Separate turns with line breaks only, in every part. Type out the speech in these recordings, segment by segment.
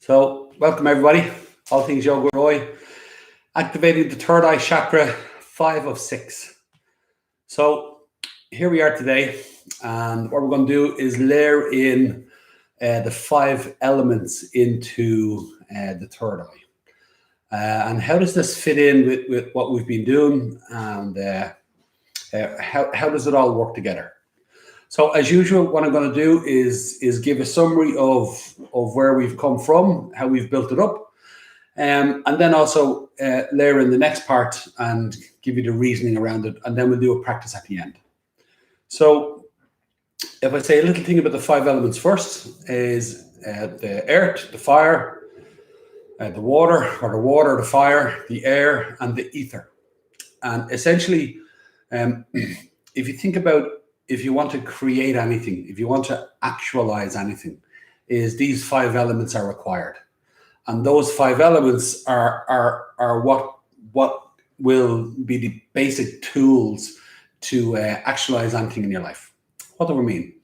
So, welcome everybody. All things Yoga Roy. Activating the third eye chakra, 5 of 6. So, here we are today, and what we're going to do is layer in the 5 elements into the third eye. And how does this fit in with what we've been doing, and how does it all work together? So as usual, what I'm going to do is give a summary of where we've come from, how we've built it up, and then also layer in the next part and give you the reasoning around it, and then we'll do a practice at the end. So if I say a little thing about the 5 elements first, is the earth, the fire, the water, the fire, the air, and the ether. And essentially, if you think about, if you want to create anything, if you want to actualize anything, is these 5 elements are required. And those 5 elements are what will be the basic tools to actualize anything in your life. What do we mean?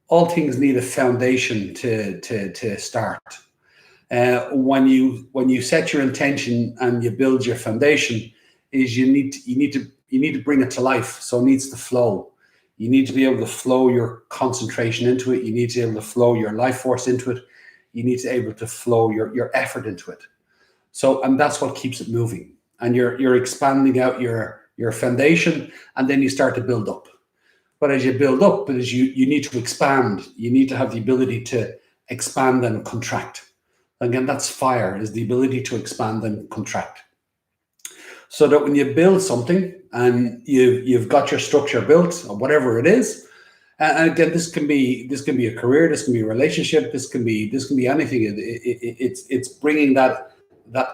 All things need a foundation to start. When you set your intention and you build your foundation, is you need to bring it to life. So it needs to flow. You need to be able to flow your concentration into it. You need to be able to flow your life force into it. You need to be able to flow your effort into it. So, and that's what keeps it moving. And you're expanding out your foundation, and then you start to build up. But as you build up, as you need to expand, you need to have the ability to expand and contract. Again, that's fire, is the ability to expand and contract. So that when you build something and you've got your structure built, or whatever it is, and again, this can be a career, this can be a relationship, this can be anything. It's bringing that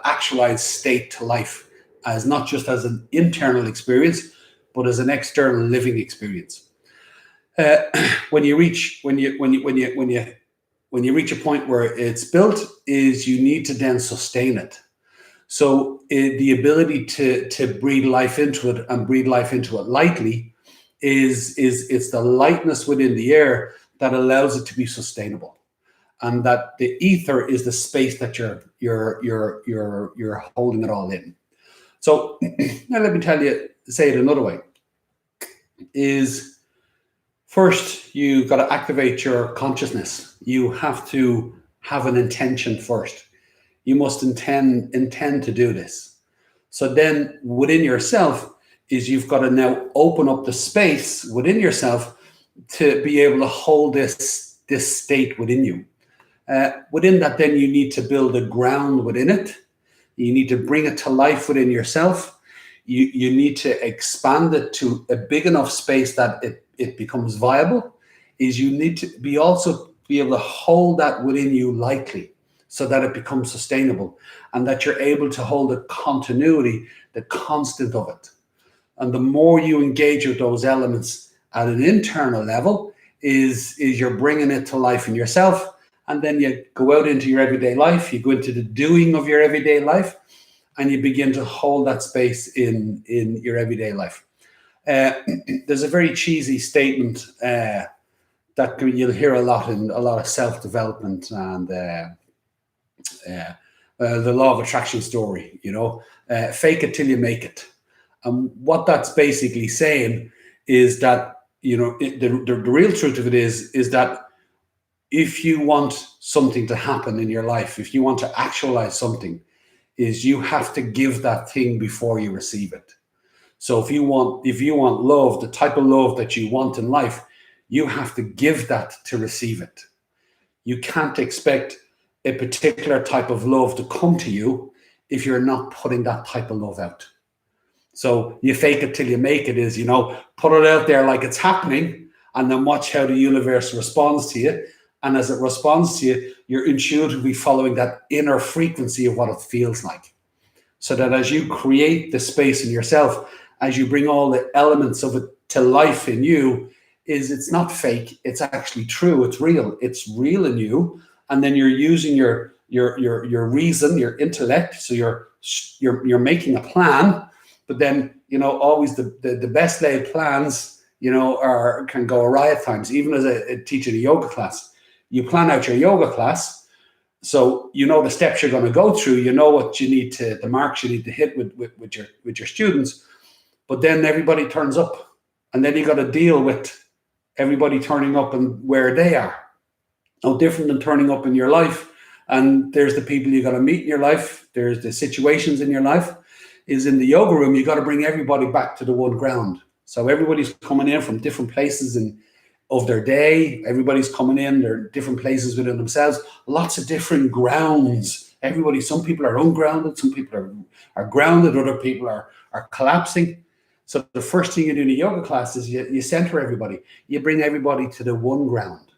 actualized state to life, as not just as an internal experience, but as an external living experience. When you reach a point where it's built, is you need to then sustain it. So the ability to breathe life into it and breathe life into it lightly is it's the lightness within the air that allows it to be sustainable, and that the ether is the space that you're holding it all in. So now let me say it another way, is first you got to activate your consciousness. You have to have an intention first. You must intend to do this. So then within yourself is you've got to now open up the space within yourself to be able to hold this state within you. Within that, then you need to build a ground within it. You need to bring it to life within yourself. You need to expand it to a big enough space that it becomes viable. Is you need to also be able to hold that within you lightly, so that it becomes sustainable, and that you're able to hold the continuity, the constant of it. And the more you engage with those elements at an internal level, is you're bringing it to life in yourself. And then you go out into your everyday life, you go into the doing of your everyday life, and you begin to hold that space in your everyday life. There's a very cheesy statement that you'll hear a lot in a lot of self-development and the law of attraction story, fake it till you make it. And what that's basically saying is that, the real truth of it is that if you want something to happen in your life, if you want to actualize something, is you have to give that thing before you receive it. So if you want love, the type of love that you want in life, you have to give that to receive it. You can't expect a particular type of love to come to you if you're not putting that type of love out. So you fake it till you make it is, put it out there like it's happening, and then watch how the universe responds to you. And as it responds to you, you're intuitively following that inner frequency of what it feels like. So that as you create the space in yourself, as you bring all the elements of it to life in you, it's not fake, it's actually true, it's real in you. And then you're using your reason, your intellect. So you're making a plan, but then always the best laid plans can go awry at times. Even as a teacher in a yoga class, you plan out your yoga class So you know the steps you're going to go through. You know what you need to, the marks you need to hit with your students. But then everybody turns up, and then you got to deal with everybody turning up and where they are. No different than turning up in your life. And there's the people you got to meet in your life. There's the situations in your life. Is in the yoga room, you got to bring everybody back to the one ground. So everybody's coming in from different places of their day. Everybody's coming in, they're different places within themselves. Lots of different grounds. Some people are ungrounded, some people are grounded, other people are collapsing. So the first thing you do in a yoga class is you center everybody. You bring everybody to the one ground.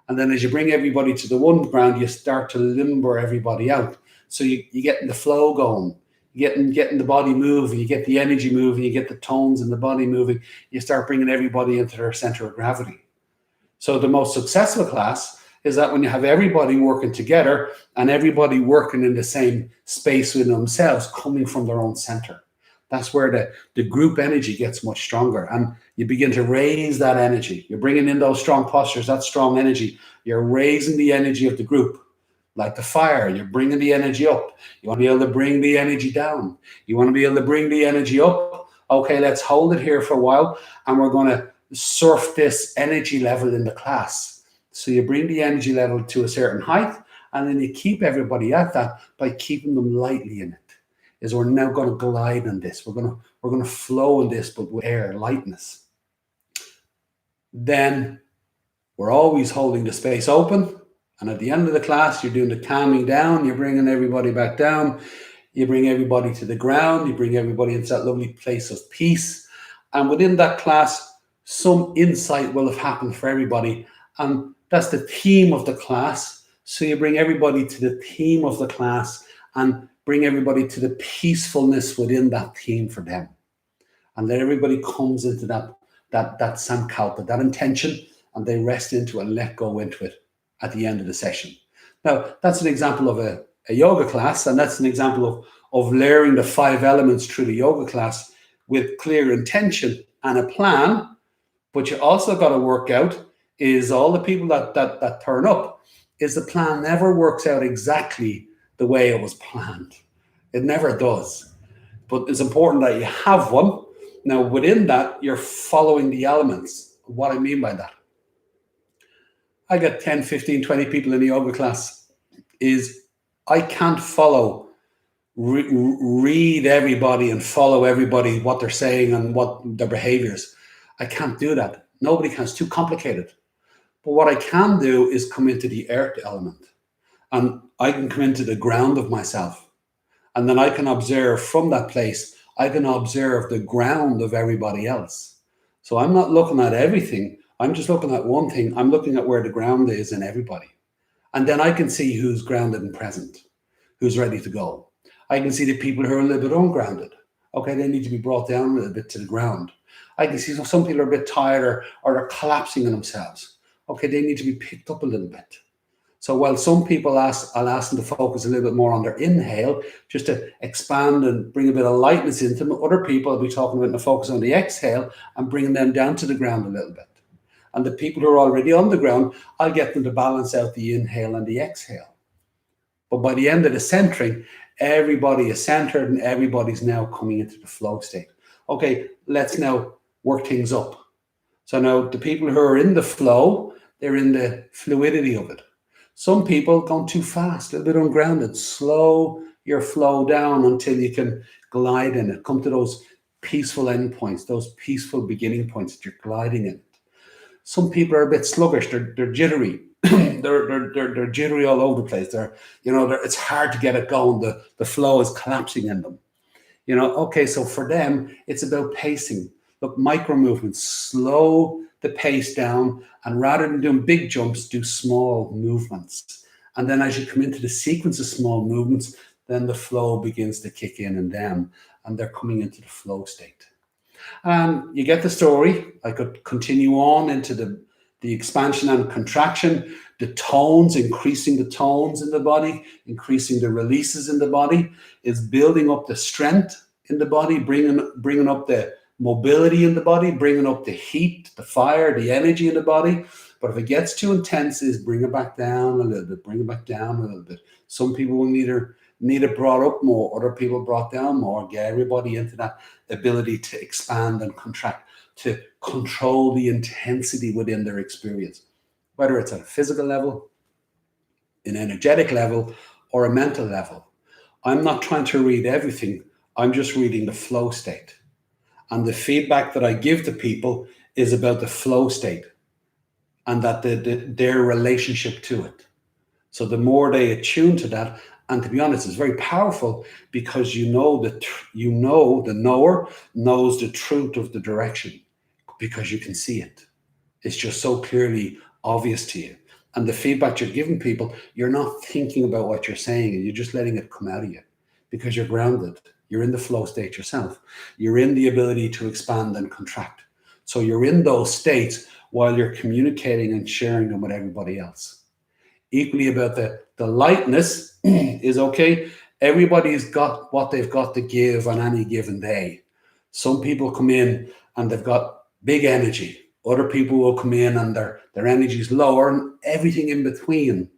And then as you bring everybody to the one ground, you start to limber everybody out. So you get the flow going. Getting the body moving, you get the energy moving, you get the tones in the body moving, you start bringing everybody into their center of gravity. So the most successful class is that when you have everybody working together and everybody working in the same space within themselves, coming from their own center. That's where the group energy gets much stronger, and you begin to raise that energy. You're bringing in those strong postures, that strong energy. You're raising the energy of the group. Like the fire, you're bringing the energy up. You want to be able to bring the energy down. You want to be able to bring the energy up. Okay, let's hold it here for a while, and we're going to surf this energy level in the class. So you bring the energy level to a certain height, and then you keep everybody at that by keeping them lightly in it. Is we're now going to glide in this. We're going to flow in this, but with air, lightness. Then we're always holding the space open. And at the end of the class, you're doing the calming down. You're bringing everybody back down. You bring everybody to the ground. You bring everybody into that lovely place of peace. And within that class, some insight will have happened for everybody. And that's the theme of the class. So you bring everybody to the theme of the class and bring everybody to the peacefulness within that theme for them. And then everybody comes into that sankalpa, that intention, and they rest into it and let go into it at the end of the session. Now, that's an example of a yoga class, and that's an example of layering the 5 elements through the yoga class with clear intention and a plan. But you also got to work out is all the people that turn up, is the plan never works out exactly the way it was planned. It never does. But it's important that you have one. Now, within that, you're following the elements. What I mean by that, I get 10, 15, 20 people in the yoga class, is I can't read everybody and follow everybody, what they're saying and what their behaviors. I can't do that. Nobody can. It's too complicated. But what I can do is come into the earth element, and I can come into the ground of myself. And then I can observe from that place, I can observe the ground of everybody else. So I'm not looking at everything. I'm just looking at one thing. I'm looking at where the ground is in everybody. And then I can see who's grounded and present, who's ready to go. I can see the people who are a little bit ungrounded. Okay, they need to be brought down a little bit to the ground. I can see some people are a bit tired or they're collapsing in themselves. Okay, they need to be picked up a little bit. So while some people I'll ask them to focus a little bit more on their inhale, just to expand and bring a bit of lightness into them. Other people I'll be talking about to focus on the exhale and bringing them down to the ground a little bit. And the people who are already on the ground, I'll get them to balance out the inhale and the exhale. But by the end of the centering, everybody is centered and everybody's now coming into the flow state. Okay, let's now work things up. So now the people who are in the flow, they're in the fluidity of it. Some people going too fast, a little bit ungrounded. Slow your flow down until you can glide in it. Come to those peaceful endpoints, those peaceful beginning points that you're gliding in. Some people are a bit sluggish. They're jittery. they're jittery all over the place. It's hard to get it going. The flow is collapsing in them. Okay, so for them, it's about pacing. Look, micro movements, slow the pace down, and rather than doing big jumps, do small movements. And then as you come into the sequence of small movements, then the flow begins to kick in and them, and they're coming into the flow state. You get the story. I could continue on into the expansion and contraction, the tones, increasing the tones in the body, increasing the releases in the body, is building up the strength in the body, bringing up the mobility in the body, bringing up the heat, the fire, the energy in the body. But if it gets too intense, is bring it back down a little bit, bring it back down a little bit. Some people will need it brought up more, other people brought down more. Get everybody into that ability to expand and contract, to control the intensity within their experience, whether it's at a physical level, an energetic level, or a mental level. I'm not trying to read everything. I'm just reading the flow state. And the feedback that I give to people is about the flow state and that their relationship to it. So the more they attune to that, and to be honest, it's very powerful because the knower knows the truth of the direction because you can see it. It's just so clearly obvious to you. And the feedback you're giving people, you're not thinking about what you're saying and you're just letting it come out of you because you're grounded. You're in the flow state yourself. You're in the ability to expand and contract. So you're in those states while you're communicating and sharing them with everybody else. Equally about the lightness is okay. Everybody's got what they've got to give on any given day. Some people come in and they've got big energy. Other people will come in and their energy is lower and everything in between.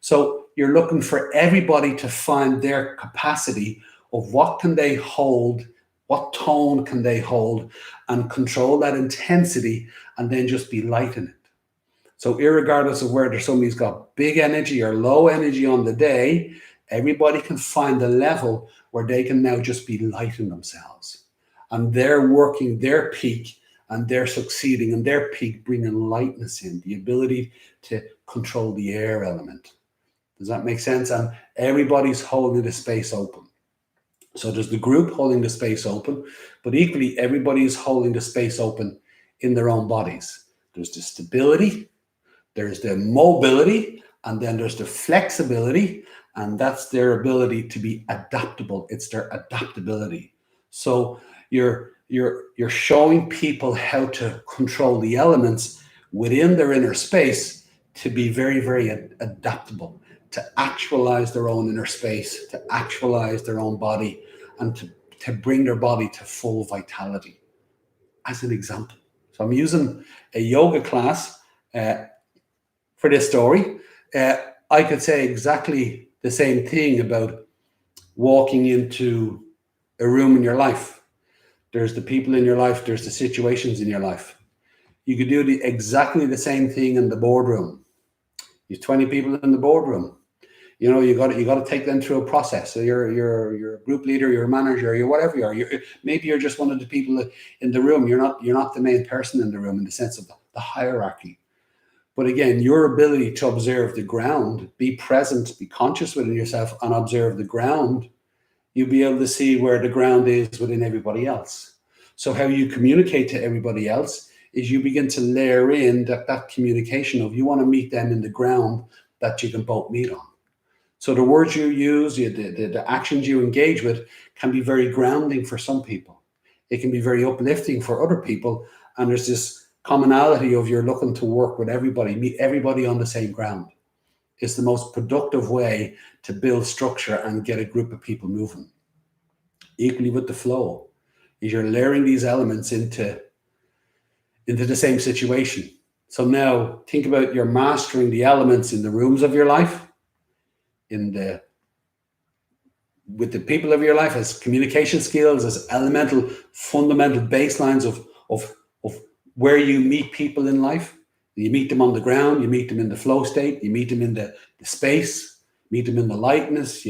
So you're looking for everybody to find their capacity of what can they hold, what tone can they hold, and control that intensity and then just be light in it. So irregardless of whether somebody's got big energy or low energy on the day, everybody can find a level where they can now just be light in themselves. And they're working their peak and they're succeeding in their peak, bringing lightness in, the ability to control the air element. Does that make sense? And everybody's holding the space open. So there's the group holding the space open, but equally everybody is holding the space open in their own bodies. There's the stability, there's the mobility, and then there's the flexibility, and that's their ability to be adaptable. It's their adaptability. So you're showing people how to control the elements within their inner space to be very, very adaptable, to actualize their own inner space, to actualize their own body, and to bring their body to full vitality, as an example. So I'm using a yoga class for this story. I could say exactly the same thing about walking into a room in your life. There's the people in your life, there's the situations in your life. You could do exactly the same thing in the boardroom. You have 20 people in the boardroom. You know, you got to take them through a process. So you're a group leader, you're a manager, you're whatever you are. Maybe you're just one of the people in the room. You're not the main person in the room in the sense of the hierarchy. But again, your ability to observe the ground, be present, be conscious within yourself, and observe the ground, you'll be able to see where the ground is within everybody else. So how you communicate to everybody else is you begin to layer in that communication of you want to meet them in the ground that you can both meet on. So the words you use, the actions you engage with can be very grounding for some people. It can be very uplifting for other people. And there's this commonality of you're looking to work with everybody, meet everybody on the same ground. It's the most productive way to build structure and get a group of people moving. Equally with the flow, is you're layering these elements into the same situation. So now think about you're mastering the elements in the rooms of your life, with the people of your life as communication skills, as elemental, fundamental baselines of where you meet people in life. You meet them on the ground, you meet them in the flow state, you meet them in the space, meet them in the lightness.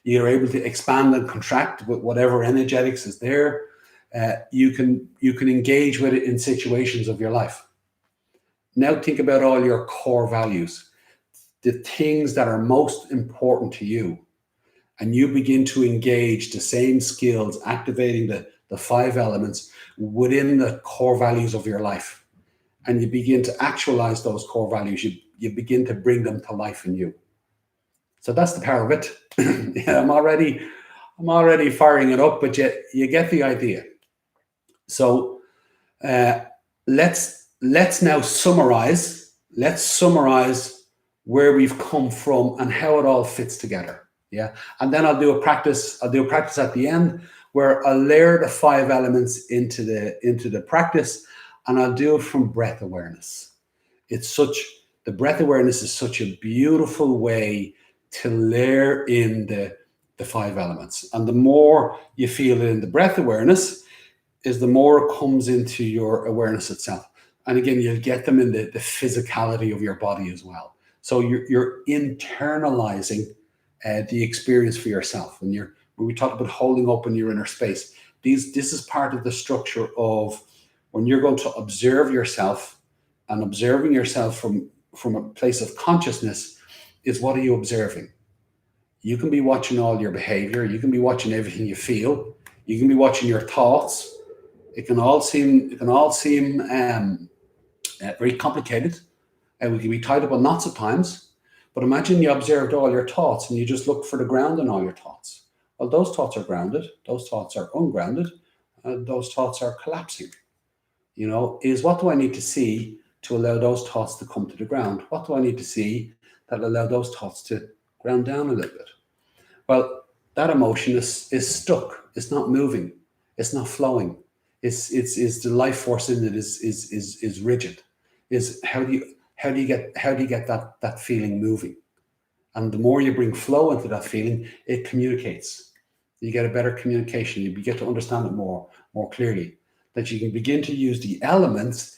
You're able to expand and contract with whatever energetics is there. You can engage with it in situations of your life. Now think about all your core values, the things that are most important to you, and you begin to engage the same skills, activating the 5 elements within the core values of your life. And you begin to actualize those core values. You begin to bring them to life in you. So that's the power of it. Yeah, I'm already firing it up, but you get the idea. So let's now summarize. Let's summarize where we've come from and how it all fits together. Yeah, and then I'll do a practice. I'll do a practice at the end where I'll layer the 5 elements into the practice, and I'll do it from breath awareness. The breath awareness is such a beautiful way to layer in the 5 elements. And the more you feel it in the breath awareness, is the more it comes into your awareness itself. And again, you'll get them in the physicality of your body as well. So you're internalizing the experience for yourself. And when we talk about holding open your inner space, this is part of the structure of when you're going to observe yourself, and observing yourself from a place of consciousness is, what are you observing? You can be watching all your behavior. You can be watching everything you feel. You can be watching your thoughts. It can all seem very complicated, and we can be tied up on knots at times. But imagine you observed all your thoughts and you just look for the ground in all your thoughts. Well, those thoughts are grounded. Those thoughts are ungrounded. Those thoughts are collapsing. Is what do I need to see to allow those thoughts to come to the ground? What do I need to see that will allow those thoughts to ground down a little bit? Well, that emotion is stuck. It's not moving. It's not flowing. It's the life force in it is rigid. Is how do you get that feeling moving? And the more you bring flow into that feeling, it communicates. You get a better communication. You get to understand it more clearly. That you can begin to use the elements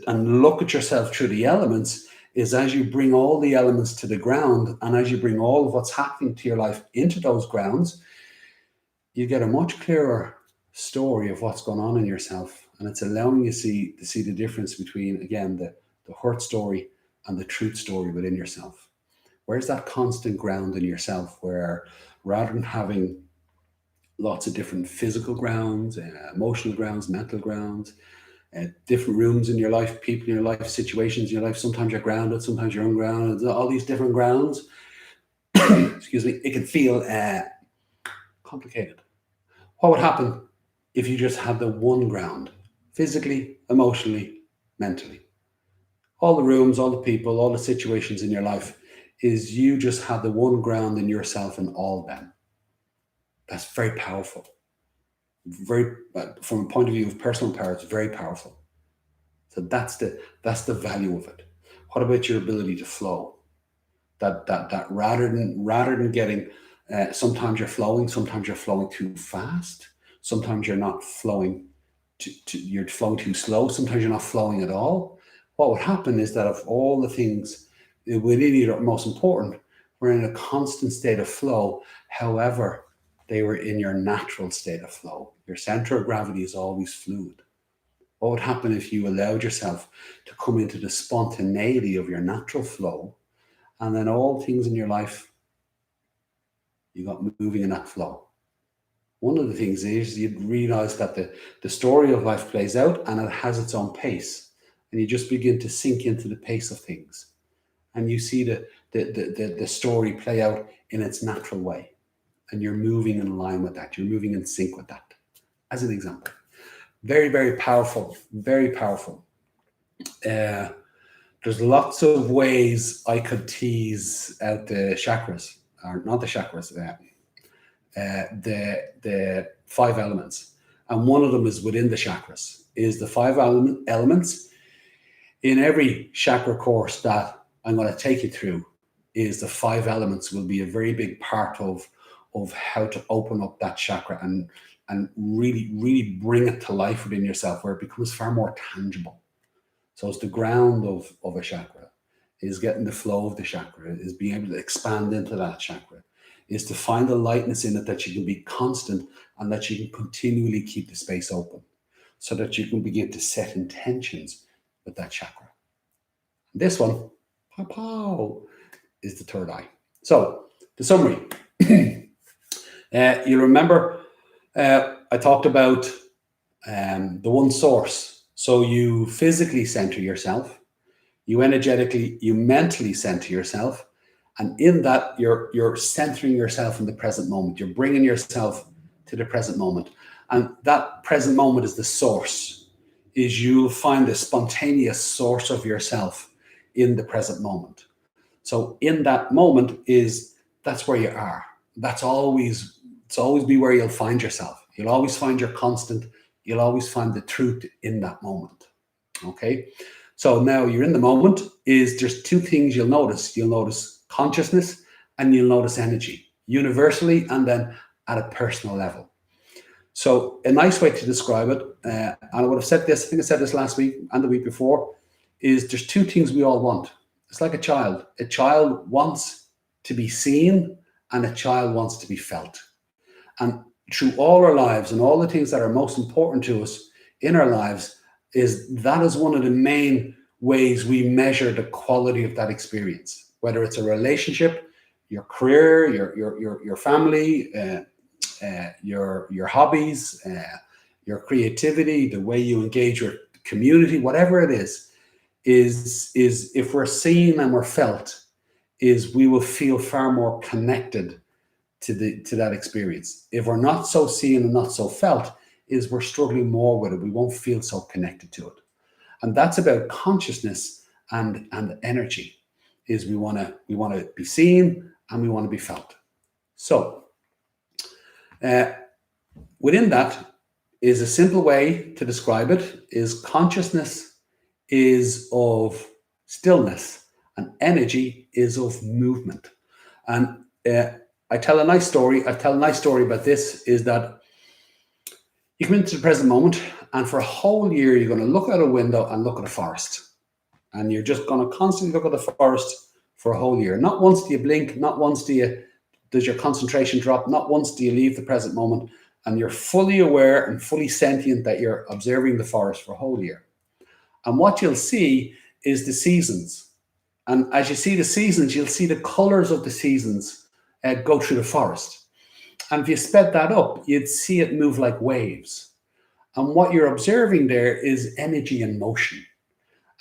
and look at yourself through the elements, is as you bring all the elements to the ground, and as you bring all of what's happening to your life into those grounds, you get a much clearer story of what's going on in yourself. And it's allowing you to see the difference between, again, the hurt story and the truth story within yourself. Where's that constant ground in yourself, where rather than having lots of different physical grounds, emotional grounds, mental grounds, different rooms in your life, people in your life, situations in your life, sometimes you're grounded, sometimes you're ungrounded, all these different grounds, excuse me, it can feel complicated. What would happen if you just had the one ground, physically, emotionally, mentally? All the rooms, all the people, all the situations in your life, is you just had the one ground in yourself and all them. That's very powerful. From a point of view of personal power, it's very powerful. So that's the value of it. What about your ability to flow? That rather than getting, sometimes you're flowing too fast. Sometimes you're not flowing. You're flowing too slow. Sometimes you're not flowing at all. What would happen is that of all the things within you that are most important, we're in a constant state of flow. However, they were in your natural state of flow. Your center of gravity is always fluid. What would happen if you allowed yourself to come into the spontaneity of your natural flow, and then all things in your life, you got moving in that flow? One of the things is you'd realize that the story of life plays out and it has its own pace. And you just begin to sink into the pace of things. And you see the story play out in its natural way. And you're moving in line with that. You're moving in sync with that. As an example. Very, very powerful. Very powerful. There's lots of ways I could tease out the chakras. Or not the chakras. The 5 elements. And one of them is within the chakras. Is the 5 elements. In every chakra course that I'm going to take you through, is the 5 elements will be a very big part of how to open up that chakra and really bring it to life within yourself, where it becomes far more tangible. So it's the ground of a chakra, is getting the flow of the chakra, is being able to expand into that chakra, is to find a lightness in it that you can be constant and that you can continually keep the space open, so that you can begin to set intentions with that chakra. This one, is the third eye. So the summary. You remember I talked about the one source. So you physically center yourself, you energetically, you mentally center yourself, and in that you're centering yourself in the present moment. You're bringing yourself to the present moment, and that present moment is the source. Is you'll find a spontaneous source of yourself in the present moment. So in that moment that's where you are. That's always It's always be where you'll find yourself. You'll always find your constant. You'll always find the truth in that moment. Okay. So now you're in the moment. There's two things you'll notice. You'll notice consciousness and you'll notice energy universally and then at a personal level. So a nice way to describe it, and I would have said this, I think I said this last week and the week before, is there's two things we all want. It's like a child. A child wants to be seen and a child wants to be felt. And through all our lives and all the things that are most important to us in our lives, that is one of the main ways we measure the quality of that experience, whether it's a relationship, your career, your family, your hobbies, your creativity, the way you engage your community, whatever it is if we're seen and we're felt, we will feel far more connected to that experience. If we're not so seen and not so felt, we're struggling more with it. We won't feel so connected to it. And that's about consciousness and energy. We want to be seen and we want to be felt. So within that is a simple way to describe it is consciousness is of stillness and energy is of movement. And I tell a nice story about this is that you come into the present moment and for a whole year, you're going to look out a window and look at a forest. And you're just going to constantly look at the forest for a whole year. Not once do you blink, not once does your concentration drop, not once do you leave the present moment. And you're fully aware and fully sentient that you're observing the forest for a whole year. And what you'll see is the seasons. And as you see the seasons, you'll see the colors of the seasons go through the forest. And if you sped that up, you'd see it move like waves. And what you're observing there is energy and motion.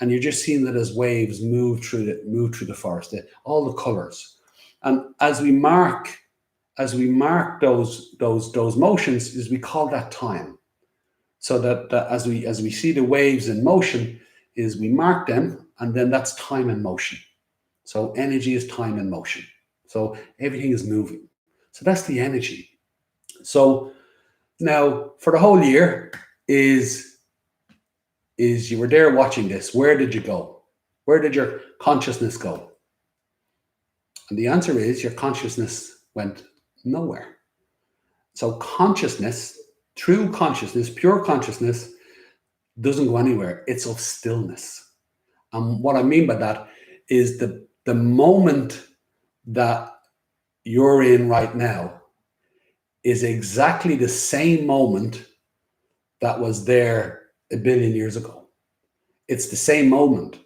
And you're just seeing that as waves move through the forest, all the colors. And as we mark those motions, we call that time. So that as we see the waves in motion, we mark them, and then that's time and motion. So energy is time and motion. So everything is moving. So that's the energy. So now for the whole year is you were there watching this. Where did you go? Where did your consciousness go? And the answer is your consciousness went nowhere. So consciousness, true consciousness, pure consciousness doesn't go anywhere. It's of stillness. And what I mean by that is the moment that you're in right now is exactly the same moment that was there 1 billion years ago. It's the same moment.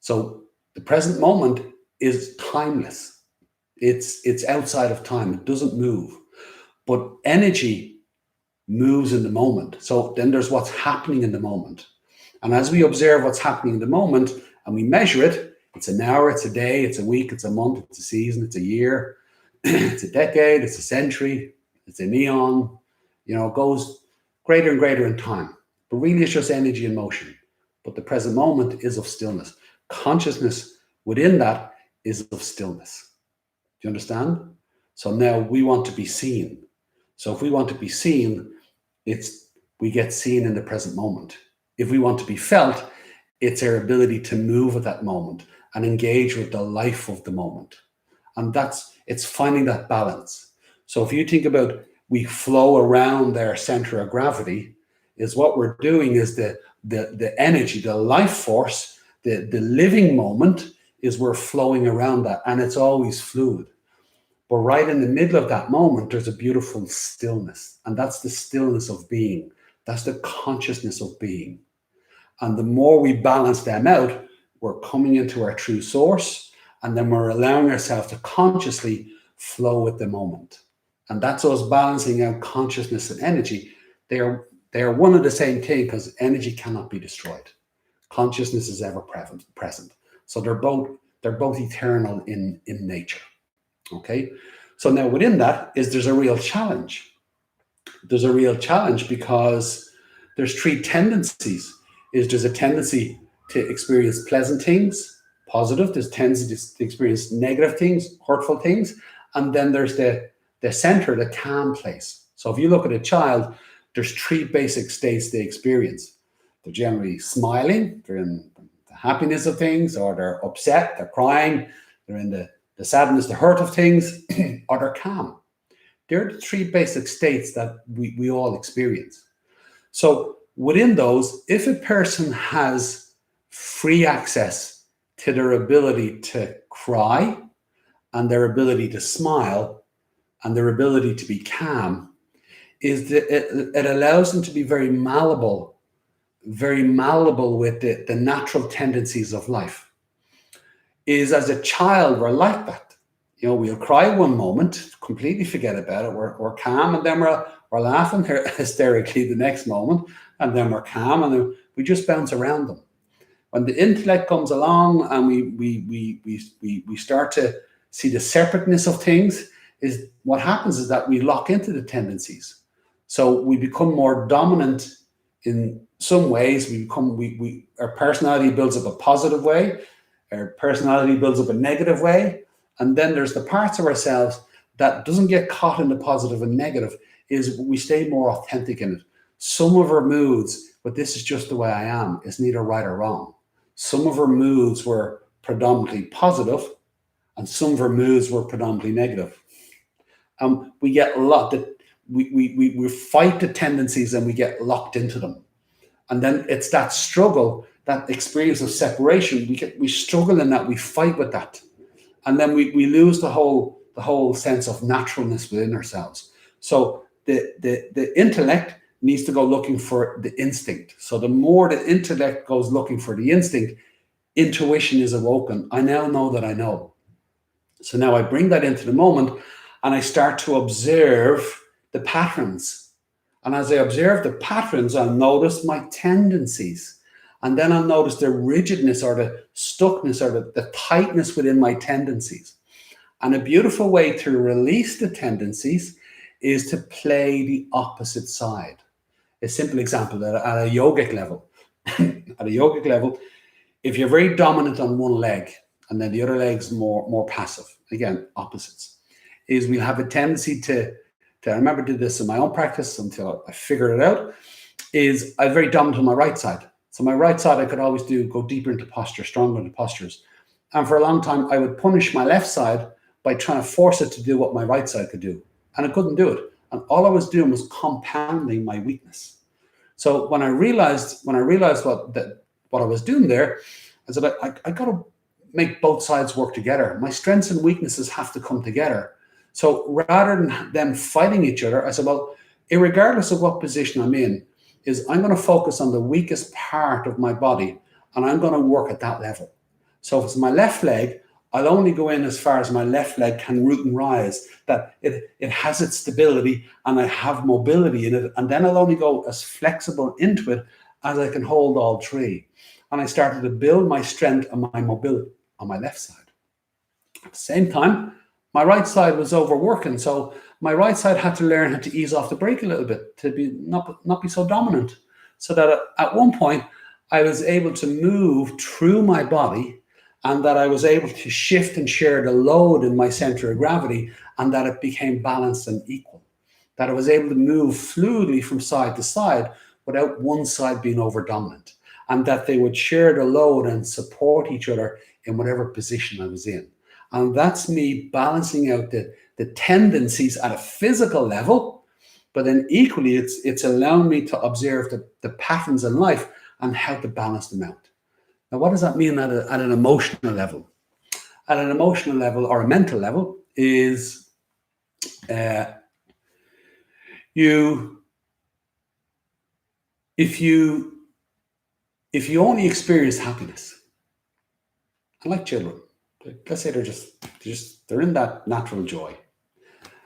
So the present moment is timeless. It's outside of time. It doesn't move. But energy moves in the moment. So then there's what's happening in the moment. And as we observe what's happening in the moment and we measure it, it's an hour, it's a day, it's a week, it's a month, it's a season, it's a year, it's a decade, it's a century, it's an eon, it goes greater and greater in time. But really it's just energy and motion. But the present moment is of stillness. Consciousness within that is of stillness. Do you understand? So now we want to be seen. So if we want to be seen, we get seen in the present moment. If we want to be felt, it's our ability to move at that moment and engage with the life of the moment. And it's finding that balance. So if you think about we flow around our center of gravity, is what we're doing is the energy, the life force, the living moment is we're flowing around that, and it's always fluid. But right in the middle of that moment, there's a beautiful stillness, and that's the stillness of being. That's the consciousness of being. And the more we balance them out, we're coming into our true source, and then we're allowing ourselves to consciously flow with the moment. And that's us balancing out consciousness and energy. They are one and the same thing because energy cannot be destroyed. Consciousness is ever present. So they're both eternal in nature. Okay. So now within that there's a real challenge. There's a real challenge because there's three tendencies. There's a tendency to experience pleasant things, positive. There's tendency to experience negative things, hurtful things. And then there's the the center, the calm place. So if you look at a child, there's 3 basic states they experience. They're generally smiling, they're in the happiness of things, or they're upset, they're crying, they're in the sadness, the hurt of things, or they're calm. They're the 3 basic states that we all experience. So within those, if a person has free access to their ability to cry and their ability to smile and their ability to be calm, it allows them to be very malleable with the natural tendencies of life. Is as a child, we're like that. You know, we'll cry one moment, completely forget about it. We're calm, and then we're laughing hysterically the next moment, and then we're calm, and then we just bounce around them. When the intellect comes along and we start to see the separateness of things, is what happens is that we lock into the tendencies. So we become more dominant in some ways. Our personality builds up a positive way, our personality builds up a negative way, and then there's the parts of ourselves that doesn't get caught in the positive and negative, is we stay more authentic in it. Some of our moods, but this is just the way I am, is neither right or wrong. Some of our moods were predominantly positive, and some of our moods were predominantly negative. We get locked. We fight the tendencies and we get locked into them, and then it's that struggle, that experience of separation. We struggle in that. We fight with that, and then we lose the whole sense of naturalness within ourselves. So the intellect needs to go looking for the instinct. So the more the intellect goes looking for the instinct, intuition is awoken. I now know that I know. So now I bring that into the moment and I start to observe the patterns. And as I observe the patterns, I'll notice my tendencies. And then I'll notice the rigidness or the stuckness or the tightness within my tendencies. And a beautiful way to release the tendencies is to play the opposite side. A simple example, at a yogic level. At a yogic level, if you're very dominant on one leg and then the other leg's more passive, again, opposites, is we'll have a tendency to I remember did this in my own practice until I figured it out, is I'm very dominant on my right side. So my right side, I could always go deeper into posture, stronger into postures. And for a long time, I would punish my left side by trying to force it to do what my right side could do. And I couldn't do it. And all I was doing was compounding my weakness. So when I realized what I was doing there, I said, I got to make both sides work together. My strengths and weaknesses have to come together. So rather than them fighting each other, I said, well, irregardless of what position I'm in, is I'm going to focus on the weakest part of my body and I'm going to work at that level. So if it's my left leg, I'll only go in as far as my left leg can root and rise, that it has its stability and I have mobility in it. And then I'll only go as flexible into it as I can hold all 3. And I started to build my strength and my mobility on my left side. At the same time, my right side was overworking. So my right side had to learn how to ease off the brake a little bit, to be not be so dominant. So that at one point, I was able to move through my body, and that I was able to shift and share the load in my center of gravity, and that it became balanced and equal. That I was able to move fluidly from side to side without one side being over dominant, and that they would share the load and support each other in whatever position I was in. And that's me balancing out the tendencies at a physical level, but then equally it's allowing me to observe the patterns in life and how to balance them out. Now, what does that mean at an emotional level? At an emotional level or a mental level is if you only experience happiness, and like children, let's say they're in that natural joy,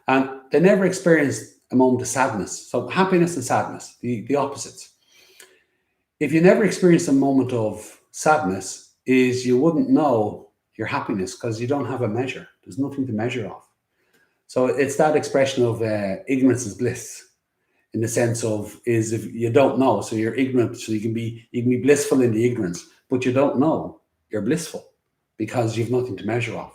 and they never experience a moment of sadness. So happiness and sadness, the opposites. If you never experience a moment of sadness, is you wouldn't know your happiness because you don't have a measure. There's nothing to measure of. So it's that expression of ignorance is bliss, in the sense of is if you don't know, so you're ignorant, so you can be blissful in the ignorance, but you don't know you're blissful because you've nothing to measure of.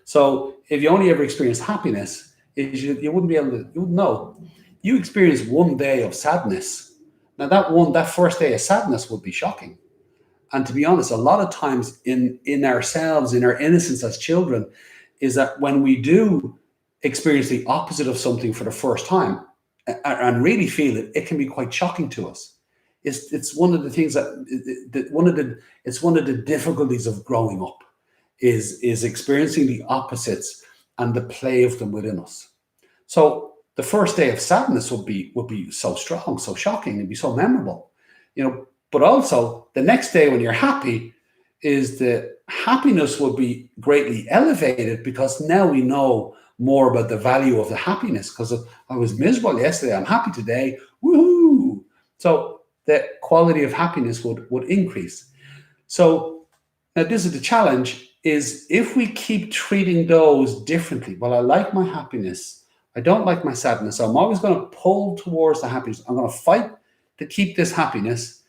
So if you only ever experience happiness, is you wouldn't be able to, you wouldn't know. You experience one day of sadness. Now that first day of sadness would be shocking. And to be honest, a lot of times in ourselves, in our innocence as children, is that when we do experience the opposite of something for the first time and really feel it, it can be quite shocking to us. It's one of the things it's one of the difficulties of growing up is experiencing the opposites and the play of them within us. So the first day of sadness would be so strong, so shocking, it'd be so memorable, But also the next day when you're happy, is the happiness would be greatly elevated because now we know more about the value of the happiness. Because I was miserable yesterday, I'm happy today, woohoo! So the quality of happiness would increase. So now this is the challenge: is if we keep treating those differently. Well, I like my happiness, I don't like my sadness. So I'm always going to pull towards the happiness. I'm going to fight to keep this happiness.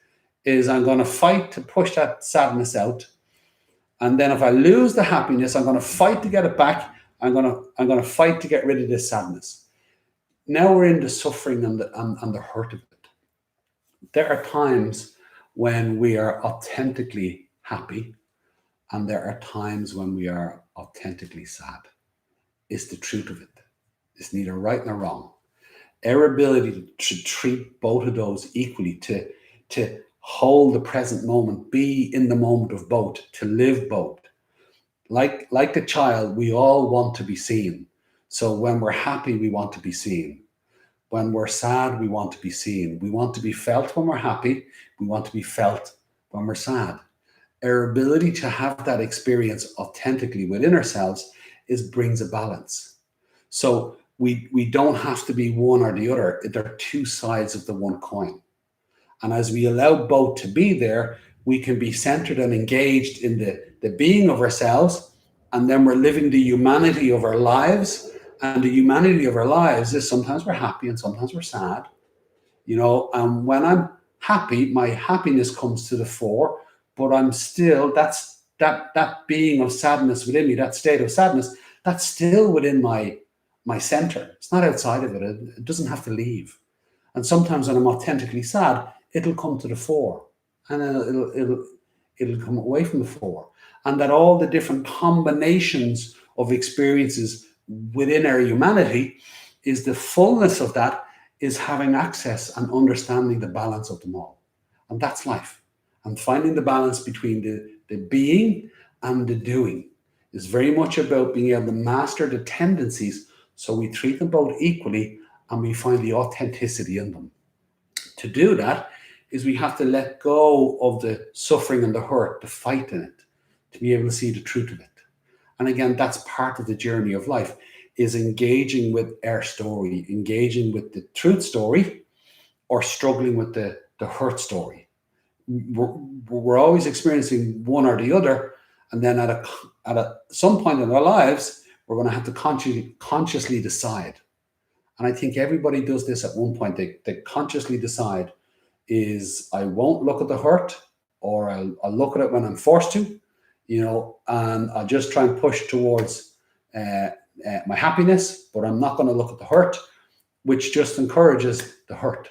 I'm going to fight to push that sadness out. And then if I lose the happiness, I'm going to fight to get it back. I'm going to fight to get rid of this sadness. Now we're in the suffering and the hurt of it. There are times when we are authentically happy, and there are times when we are authentically sad. It's the truth of it. It's neither right nor wrong. Our ability to treat both of those equally, to hold the present moment, be in the moment of both, to live both. Like the child, we all want to be seen. So when we're happy, we want to be seen. When we're sad, we want to be seen. We want to be felt when we're happy. We want to be felt when we're sad. Our ability to have that experience authentically within ourselves brings a balance. So we don't have to be one or the other. They're two sides of the one coin. And as we allow both to be there, we can be centered and engaged in the being of ourselves. And then we're living the humanity of our lives. And the humanity of our lives is sometimes we're happy and sometimes we're sad. And when I'm happy, my happiness comes to the fore, but I'm still, that being of sadness within me, that state of sadness, that's still within my center. It's not outside of it. It doesn't have to leave. And sometimes when I'm authentically sad, it'll come to the fore, and it'll come away from the fore. And that all the different combinations of experiences within our humanity is the fullness of that is having access and understanding the balance of them all. And that's life. And finding the balance between the being and the doing is very much about being able to master the tendencies so we treat them both equally and we find the authenticity in them. To do that is we have to let go of the suffering and the hurt, the fight in it, to be able to see the truth of it. And again, that's part of the journey of life, is engaging with our story, engaging with the truth story, or struggling with the hurt story. We're always experiencing one or the other, and then at some point in our lives, we're going to have to consciously decide. And I think everybody does this at one point. They consciously decide is I won't look at the hurt, or I'll look at it when I'm forced to, and I'll just try and push towards my happiness, but I'm not going to look at the hurt, which just encourages the hurt.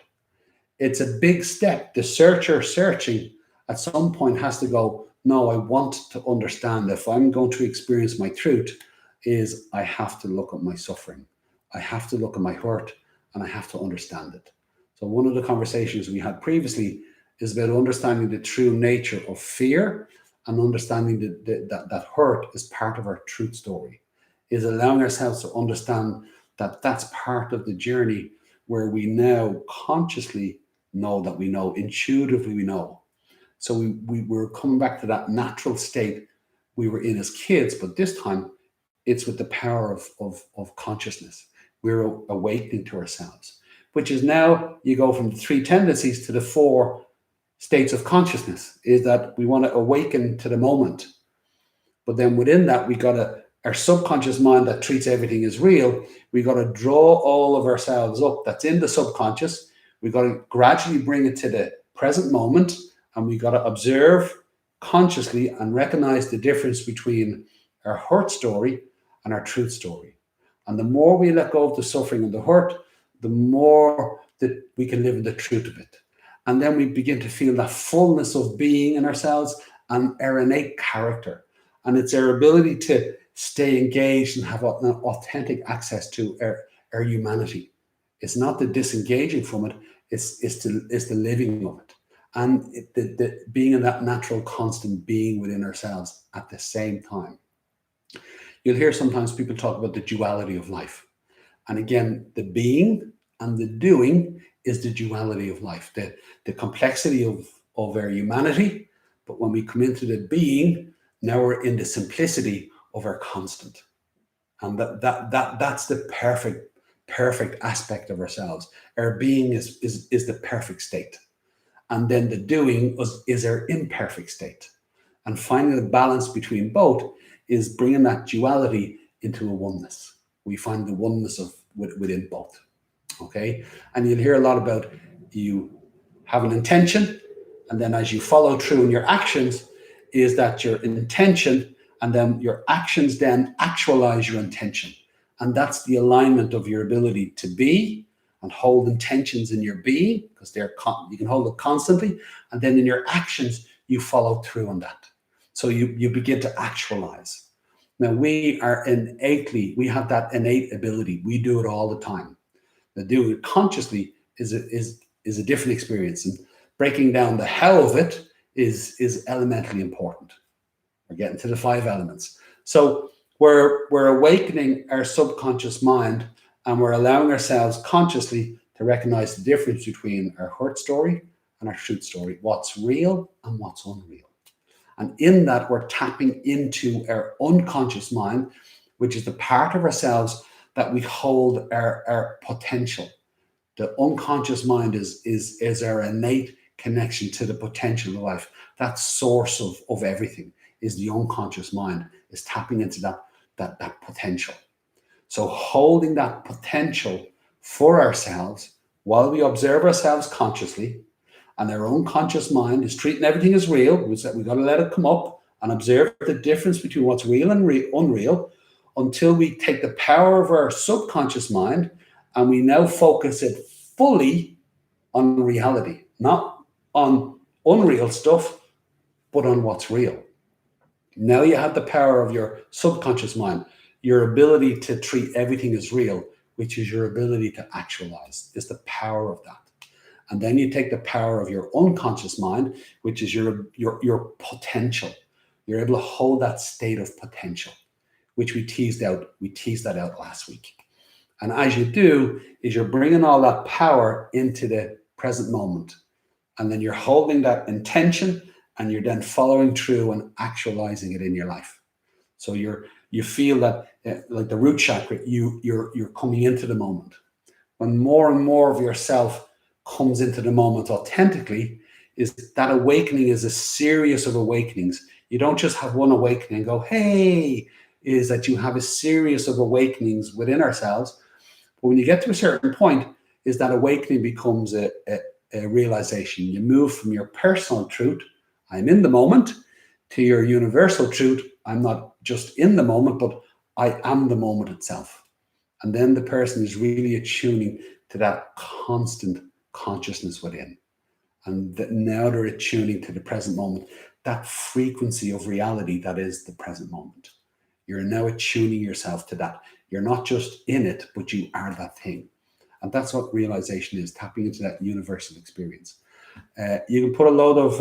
It's a big step. The searcher searching at some point has to go, no, I want to understand. If I'm going to experience my truth, is I have to look at my suffering. I have to look at my hurt, and I have to understand it. So one of the conversations we had previously is about understanding the true nature of fear, and understanding that hurt is part of our truth story, is allowing ourselves to understand that that's part of the journey where we now consciously know that we know, intuitively we know. So we're coming back to that natural state we were in as kids, but this time it's with the power of consciousness. We're awakening to ourselves, which is now you go from the three tendencies to the four states of consciousness, is that we want to awaken to the moment. But then within that, our subconscious mind that treats everything as real, we got to draw all of ourselves up that's in the subconscious. We got to gradually bring it to the present moment, and we got to observe consciously and recognize the difference between our hurt story and our truth story. And the more we let go of the suffering and the hurt, the more that we can live in the truth of it. And then we begin to feel that fullness of being in ourselves and our innate character. And it's our ability to stay engaged and have an authentic access to our humanity. It's not the disengaging from it, it's the living of it. And the being in that natural constant being within ourselves at the same time. You'll hear sometimes people talk about the duality of life. And again, the being and the doing is the duality of life, the complexity of our humanity. But when we come into the being, now we're in the simplicity of our constant. And that's the perfect aspect of ourselves. Our being is the perfect state. And then the doing is our imperfect state. And finding the balance between both is bringing that duality into a oneness. We find the oneness within both. Okay? And you'll hear a lot about you have an intention, and then as you follow through in your actions, is that your intention and then your actions then actualize your intention. And that's the alignment of your ability to be and hold intentions in your being, because you can hold it constantly, and then in your actions you follow through on that. So you begin to actualize. Now we have that innate ability. We do it all the time. Now doing it consciously is a different experience, and breaking down the how of it is elementally important. We're getting to the 5 elements. So we're awakening our subconscious mind, and we're allowing ourselves consciously to recognize the difference between our hurt story and our truth story, what's real and what's unreal. And in that, we're tapping into our unconscious mind, which is the part of ourselves that we hold our potential. The unconscious mind is our innate connection to the potential of life. That source of everything is the unconscious mind, is tapping into that potential. So holding that potential for ourselves while we observe ourselves consciously, and our unconscious mind is treating everything as real. We've got to let it come up and observe the difference between what's real and unreal, until we take the power of our subconscious mind and we now focus it fully on reality, not on unreal stuff, but on what's real. Now you have the power of your subconscious mind, your ability to treat everything as real, which is your ability to actualize, is the power of that. And then you take the power of your unconscious mind, which is your potential. You're able to hold that state of potential, which we teased that out last week. And as you do, is you're bringing all that power into the present moment. And then you're holding that intention, and you're then following through and actualizing it in your life. So you feel that, like the root chakra, you're coming into the moment. When more and more of yourself comes into the moment authentically, is that awakening is a series of awakenings. You don't just have one awakening and go, hey, is that you have a series of awakenings within ourselves. But when you get to a certain point, is that awakening becomes a realization. You move from your personal truth, I'm in the moment, to your universal truth, I'm not just in the moment, but I am the moment itself. And then the person is really attuning to that constant consciousness within. And that now they're attuning to the present moment, that frequency of reality that is the present moment. You're now attuning yourself to that. You're not just in it, but you are that thing. And that's what realization is, tapping into that universal experience. You can put a load of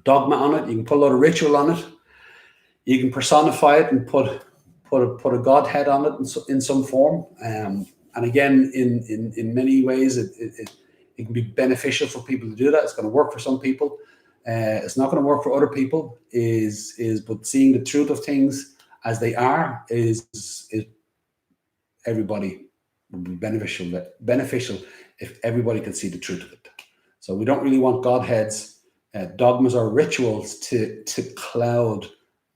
dogma on it. You can put a load of ritual on it. You can personify it and put a godhead on it in some form. And again, in many ways, it can be beneficial for people to do that. It's going to work for some people. It's not going to work for other people. But seeing the truth of things as they are is everybody would be beneficial if everybody could see the truth of it. So we don't really want godheads, dogmas, or rituals to cloud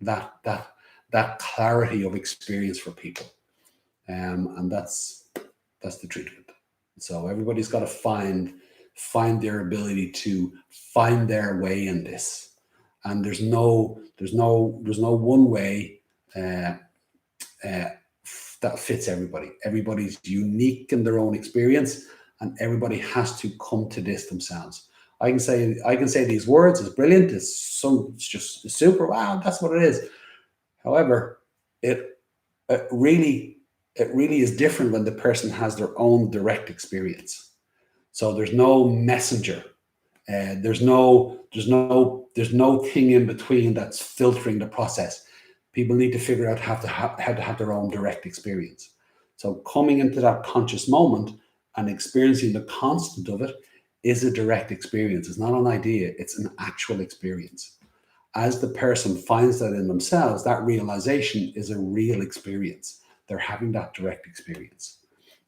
that clarity of experience for people, and that's the truth of it. So everybody's got to find their ability to find their way in this, and there's no one way fits everybody. Everybody's unique in their own experience, and everybody has to come to this themselves. I can say these words, it's brilliant, it's just super, wow, that's what it is. However, it really is different when the person has their own direct experience. So there's no messenger. There's no thing in between that's filtering the process. People need to figure out how to have their own direct experience. So coming into that conscious moment and experiencing the constant of it is a direct experience. It's not an idea, it's an actual experience. As the person finds that in themselves, that realization is a real experience. They're having that direct experience.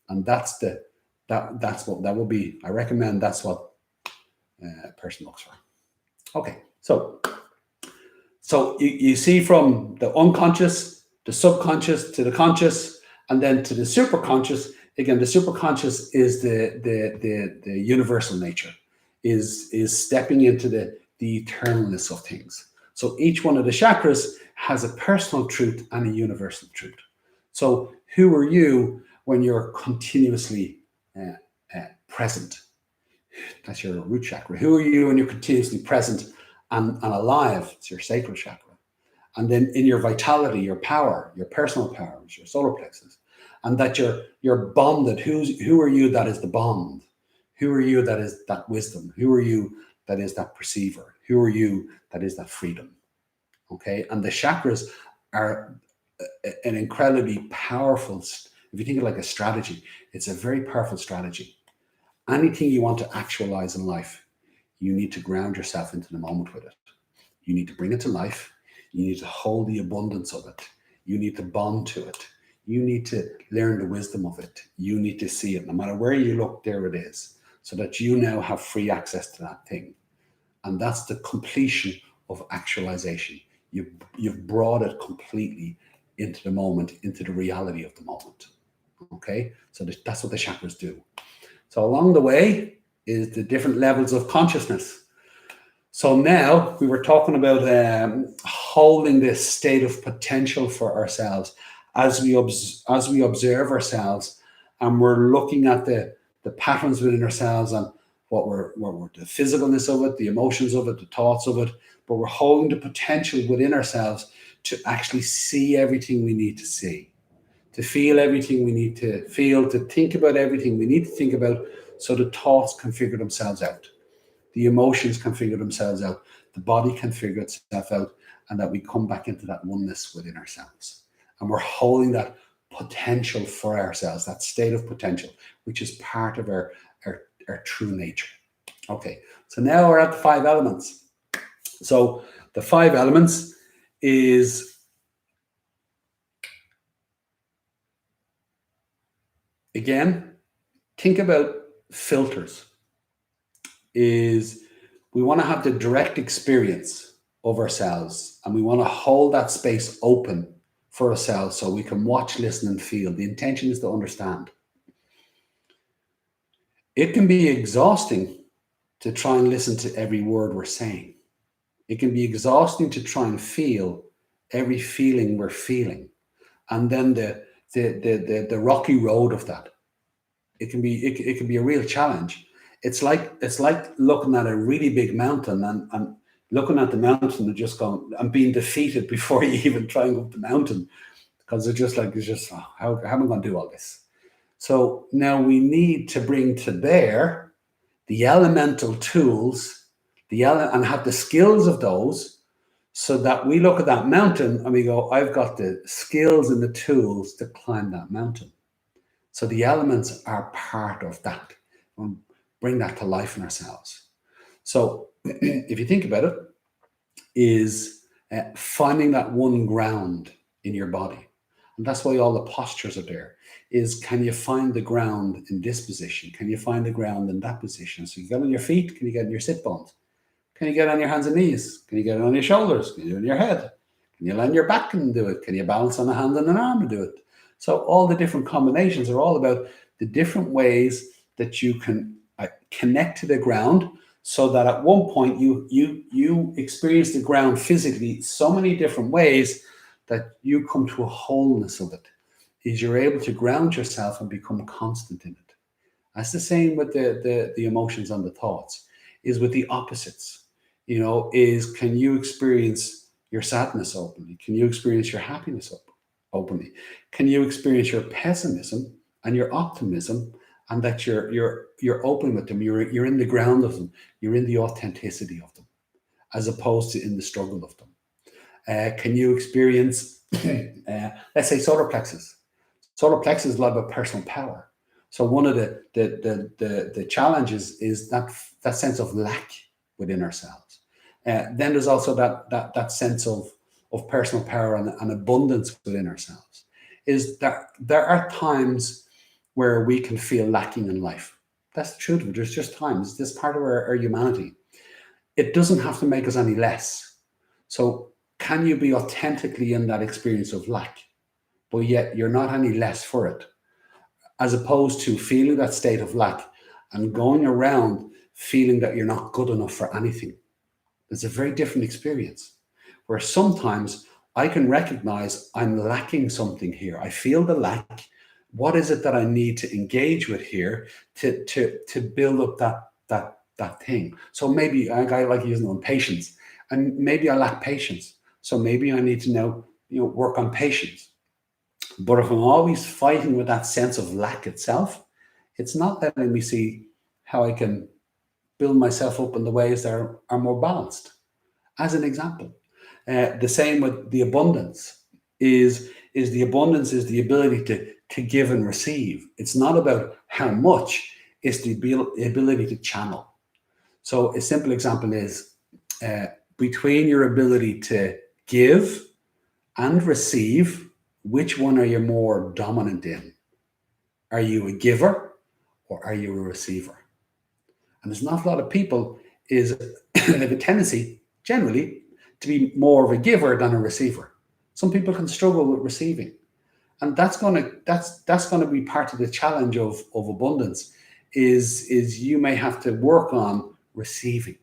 And that's what that will be. I recommend that's what a person looks for. Okay, so you see from the unconscious, the subconscious to the conscious, and then to the superconscious. Again, the superconscious is the universal nature, is stepping into the eternalness of things. So each one of the chakras has a personal truth and a universal truth. So who are you when you're continuously present? That's your root chakra. Who are you when you're continuously present and alive? It's your sacral chakra. And then in your vitality, your power, your personal power, is your solar plexus. And that you're bonded. Who are you that is the bond? Who are you that is that wisdom? Who are you that is that perceiver? Who are you that is that freedom? Okay, and the chakras are an incredibly powerful, if you think of it like a strategy, it's a very powerful strategy. Anything you want to actualize in life, you need to ground yourself into the moment with it. You need to bring it to life. You need to hold the abundance of it. You need to bond to it. You need to learn the wisdom of it. You need to see it. No matter where you look, there it is. So that you now have free access to that thing. And that's the completion of actualization. You've brought it completely into the moment, into the reality of the moment. Okay? So that's what the chakras do. So along the way is the different levels of consciousness. So now we were talking about holding this state of potential for ourselves as we observe ourselves, and we're looking at the patterns within ourselves and what we're the physicalness of it, the emotions of it, the thoughts of it, but we're holding the potential within ourselves to actually see everything we need to see, to feel everything we need to feel, to think about everything we need to think about, so the thoughts can figure themselves out. The emotions can figure themselves out. The body can figure itself out, and that we come back into that oneness within ourselves. And we're holding that potential for ourselves, that state of potential, which is part of our true nature. Okay, so now we're at the 5 elements. So the 5 elements is, again, think about filters. Is we want to have the direct experience of ourselves, and we want to hold that space open for ourselves so we can watch, listen, and feel. The intention is to understand. It can be exhausting to try and listen to every word we're saying. It can be exhausting to try and feel every feeling we're feeling. And then the rocky road of that. It can be a real challenge. It's like looking at a really big mountain and looking at the mountain and just going and being defeated before you even try and go up the mountain, because it's just how am I going to do all this? So now we need to bring to bear the elemental tools, and have the skills of those, so that we look at that mountain and we go, I've got the skills and the tools to climb that mountain. So the elements are part of that. We'll bring that to life in ourselves. So if you think about it, is finding that one ground in your body. And that's why all the postures are there. Is, can you find the ground in this position? Can you find the ground in that position? So you get on your feet, can you get on your sit bones? Can you get on your hands and knees? Can you get on your shoulders? Can you do it on your head? Can you lie on your back and do it? Can you balance on a hand and an arm and do it? So all the different combinations are all about the different ways that you can connect to the ground, so that at one point you experience the ground physically so many different ways that you come to a wholeness of it. is you're able to ground yourself and become constant in it. That's the same with the emotions and the thoughts, is with the opposites. Is can you experience your sadness openly? Can you experience your happiness openly? Can you experience your pessimism and your optimism, and that you're open with them? You're in the ground of them. You're in the authenticity of them, as opposed to in the struggle of them. Can you experience, let's say, solar plexus? Solar plexus is a lot about personal power. So one of the challenges is that sense of lack within ourselves. Then there's also that sense of personal power and abundance within ourselves. Is that there are times where we can feel lacking in life. That's the truth of it. There's just times. This part of our humanity. It doesn't have to make us any less. So can you be authentically in that experience of lack, but yet you're not any less for it, as opposed to feeling that state of lack and going around feeling that you're not good enough for anything? It's a very different experience, where sometimes I can recognize I'm lacking something here. I feel the lack. What is it that I need to engage with here to build up that thing? So maybe I like using the word patience, and maybe I lack patience. So maybe I need to now work on patience. But if I'm always fighting with that sense of lack itself, it's not letting me see how I can build myself up in the ways that are more balanced. As an example, the same with the abundance is the abundance is the ability to give and receive. It's not about how much; it's the ability to channel. So a simple example is between your ability to give and receive, which one are you more dominant in? Are you a giver or are you a receiver? And there's not a lot of people have a tendency generally to be more of a giver than a receiver. Some people can struggle with receiving, and that's gonna be part of the challenge of abundance. Is you may have to work on receiving,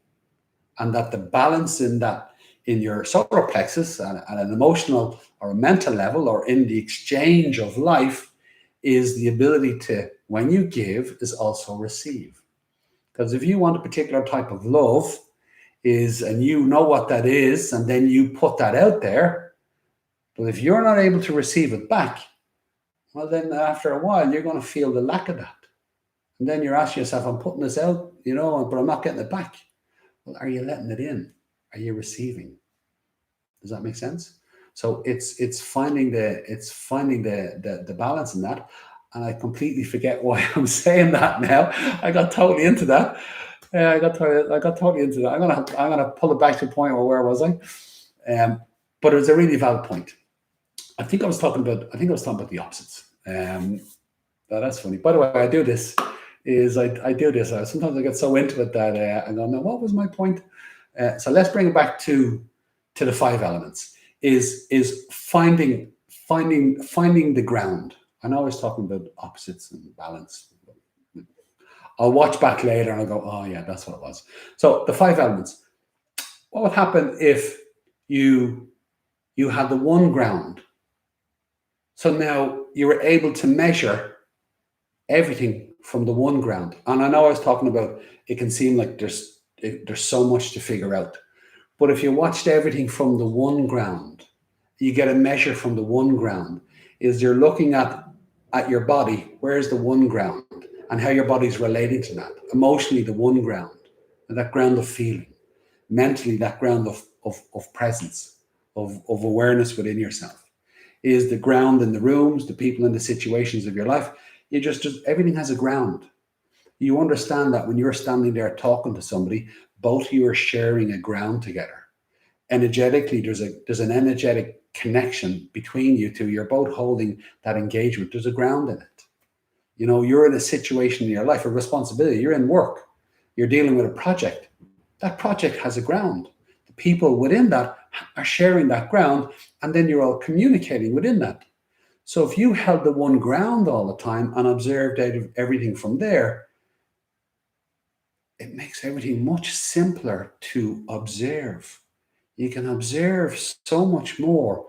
and that the balance in your solar plexus at an emotional or a mental level, or in the exchange of life, is the ability to, when you give, is also receive. Because if you want a particular type of love, and you know what that is, and then you put that out there, but if you're not able to receive it back, well, then after a while, you're going to feel the lack of that. And then you're asking yourself, I'm putting this out, but I'm not getting it back. Well, are you letting it in? Are you receiving? Does that make sense? So it's finding the balance in that. And I completely forget why I'm saying that now. I got totally into that. I got totally into that. I'm gonna pull it back to a point where was I? But it was a really valid point. I think I was talking about the opposites. That's funny. By the way, I do this. I do this. Sometimes I get so into it that I go, no, what was my point? So let's bring it back to the 5 elements. Is finding the ground. I know I was talking about opposites and balance. I'll watch back later and I'll go, oh yeah, that's what it was. So the 5 elements. What would happen if you had the one ground? So now you were able to measure everything from the one ground. And I know I was talking about, it can seem like there's so much to figure out. But if you watched everything from the one ground, you get a measure from the one ground. Is you're looking at your body, where's the one ground, and how your body's relating to that. Emotionally, the one ground, and that ground of feeling. Mentally, that ground of presence, of awareness within yourself. Is the ground in the rooms, the people and the situations of your life. You just everything has a ground. You understand that when you're standing there talking to somebody, both of you are sharing a ground together. Energetically, there's an energetic connection between you two. You're both holding that engagement. There's a ground in it. You're in a situation in your life, a responsibility. You're in work. You're dealing with a project. That project has a ground. The people within that are sharing that ground, and then you're all communicating within that. So if you held the one ground all the time and observed everything from there, it makes everything much simpler to observe. You can observe so much more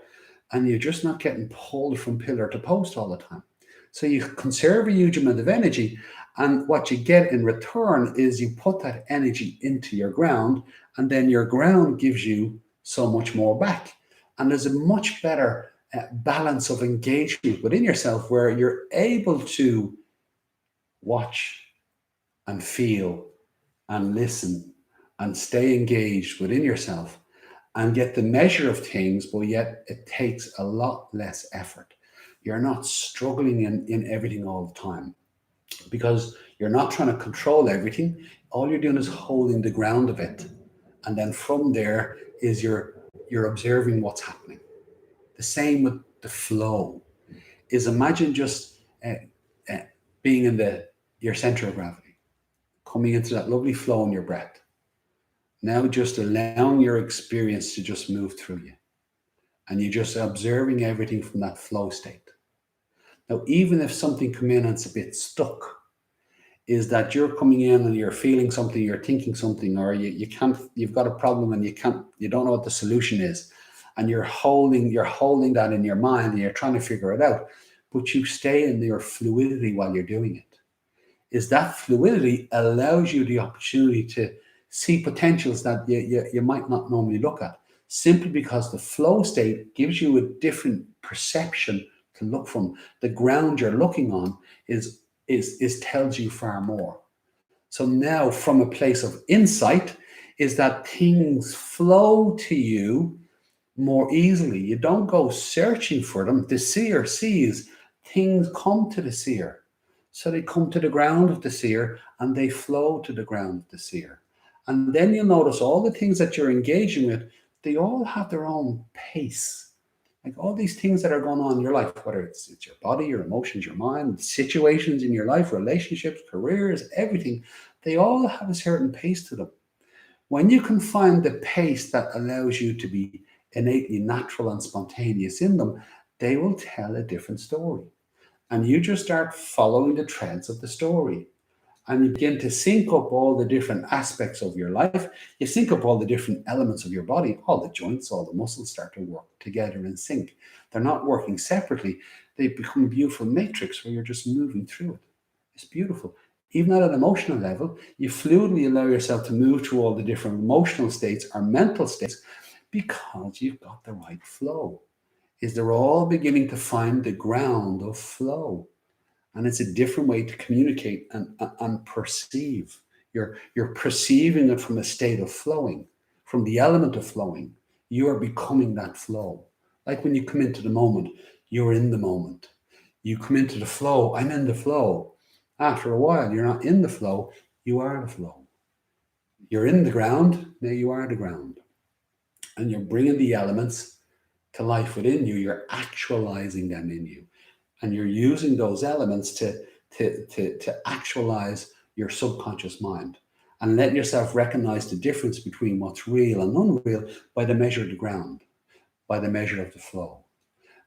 and you're just not getting pulled from pillar to post all the time. So you conserve a huge amount of energy, and what you get in return is you put that energy into your ground, and then your ground gives you so much more back. And there's a much better balance of engagement within yourself, where you're able to watch and feel and listen and stay engaged within yourself and get the measure of things, but yet it takes a lot less effort. You're not struggling in everything all the time, because you're not trying to control everything. All you're doing is holding the ground of it. And then from there is you're observing what's happening. The same with the flow. Is imagine just uh, being in your center of gravity, coming into that lovely flow in your breath. Now just allowing your experience to just move through you. And you're just observing everything from that flow state. Now, even if something come in and it's a bit stuck, is that you're coming in and you're feeling something, you're thinking something, or you can't, you've got a problem and you don't know what the solution is. And you're holding that in your mind and you're trying to figure it out, but you stay in your fluidity while you're doing it. Is that fluidity allows you the opportunity to see potentials that you might not normally look at, simply because the flow state gives you a different perception to look from. The ground you're looking on is tells you far more. So now, from a place of insight, is that things flow to you more easily. You don't go searching for them. The seer sees, things come to the seer. So they come to the ground of the seer and they flow to the ground of the seer. And then you'll notice all the things that you're engaging with, they all have their own pace. Like all these things that are going on in your life, whether it's your body, your emotions, your mind, situations in your life, relationships, careers, everything, they all have a certain pace to them. When you can find the pace that allows you to be innately natural and spontaneous in them, they will tell a different story. And you just start following the threads of the story. And you begin to sync up all the different aspects of your life. You sync up all the different elements of your body, all the joints, all the muscles start to work together in sync. They're not working separately. They become a beautiful matrix where you're just moving through it. It's beautiful. Even at an emotional level, you fluidly allow yourself to move through all the different emotional states or mental states because you've got the right flow. Is they're all beginning to find the ground of flow. And it's a different way to communicate and perceive. You're perceiving it from a state of flowing, from the element of flowing. You are becoming that flow. Like when you come into the moment, you're in the moment. You come into the flow, I'm in the flow. After a while, you're not in the flow, you are the flow. You're in the ground, now you are the ground. And you're bringing the elements to life within you. You're actualizing them in you. And you're using those elements to actualize your subconscious mind and letting yourself recognize the difference between what's real and unreal by the measure of the ground, by the measure of the flow,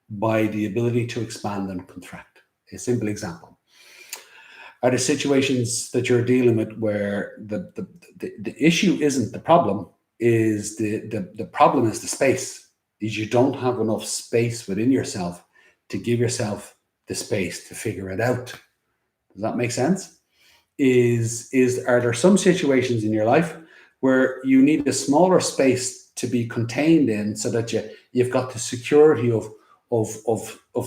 by the ability to expand and contract. A simple example. Are there situations that you're dealing with where the issue isn't the problem, is the problem is the space, is you don't have enough space within yourself to give yourself the space to figure it out. Does that make sense? Are there some situations in your life where you need a smaller space to be contained in so that you've got the security of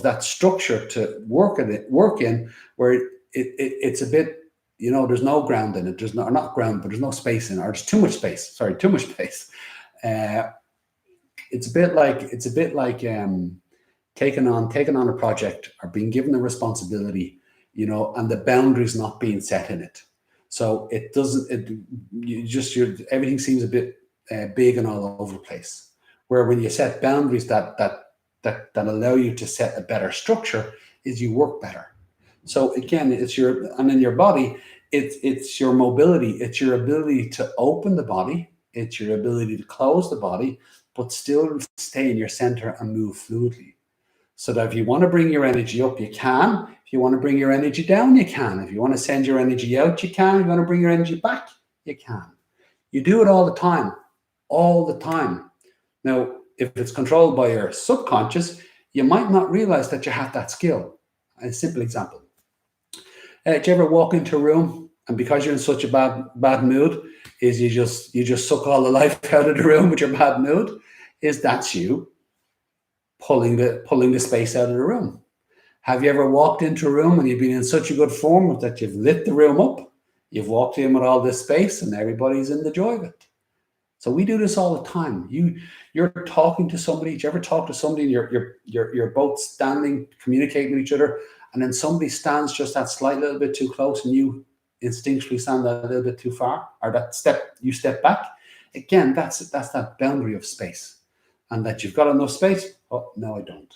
that structure to work in, where it's a bit, there's no ground in it. There's not ground, but there's no space in it, or there's too much space. Sorry, too much space. It's a bit like taking on a project or being given a responsibility, and the boundaries not being set in it. So everything seems a bit big and all over the place. Where when you set boundaries that allow you to set a better structure, is you work better. So again, and in your body, it's your mobility, it's your ability to open the body, it's your ability to close the body, but still stay in your center and move fluidly. So that if you want to bring your energy up, you can. If you want to bring your energy down, you can. If you want to send your energy out, you can. If you want to bring your energy back, you can. You do it all the time. All the time. Now, if it's controlled by your subconscious, you might not realize that you have that skill. A simple example. Do you ever walk into a room and because you're in such a bad mood, is you just suck all the life out of the room with your bad mood? Is that's you pulling the space out of the room? Have you ever walked into a room and you've been in such a good form that you've lit the room up? You've walked in with all this space and everybody's in the joy of it. So we do this all the time. You're talking to somebody. Did you ever talk to somebody and you're both standing, communicating with each other, and then somebody stands just that slight little bit too close and you instinctually stand that little bit too far, or you step back? Again, that's that boundary of space. And that you've got enough space. Oh, no, I don't.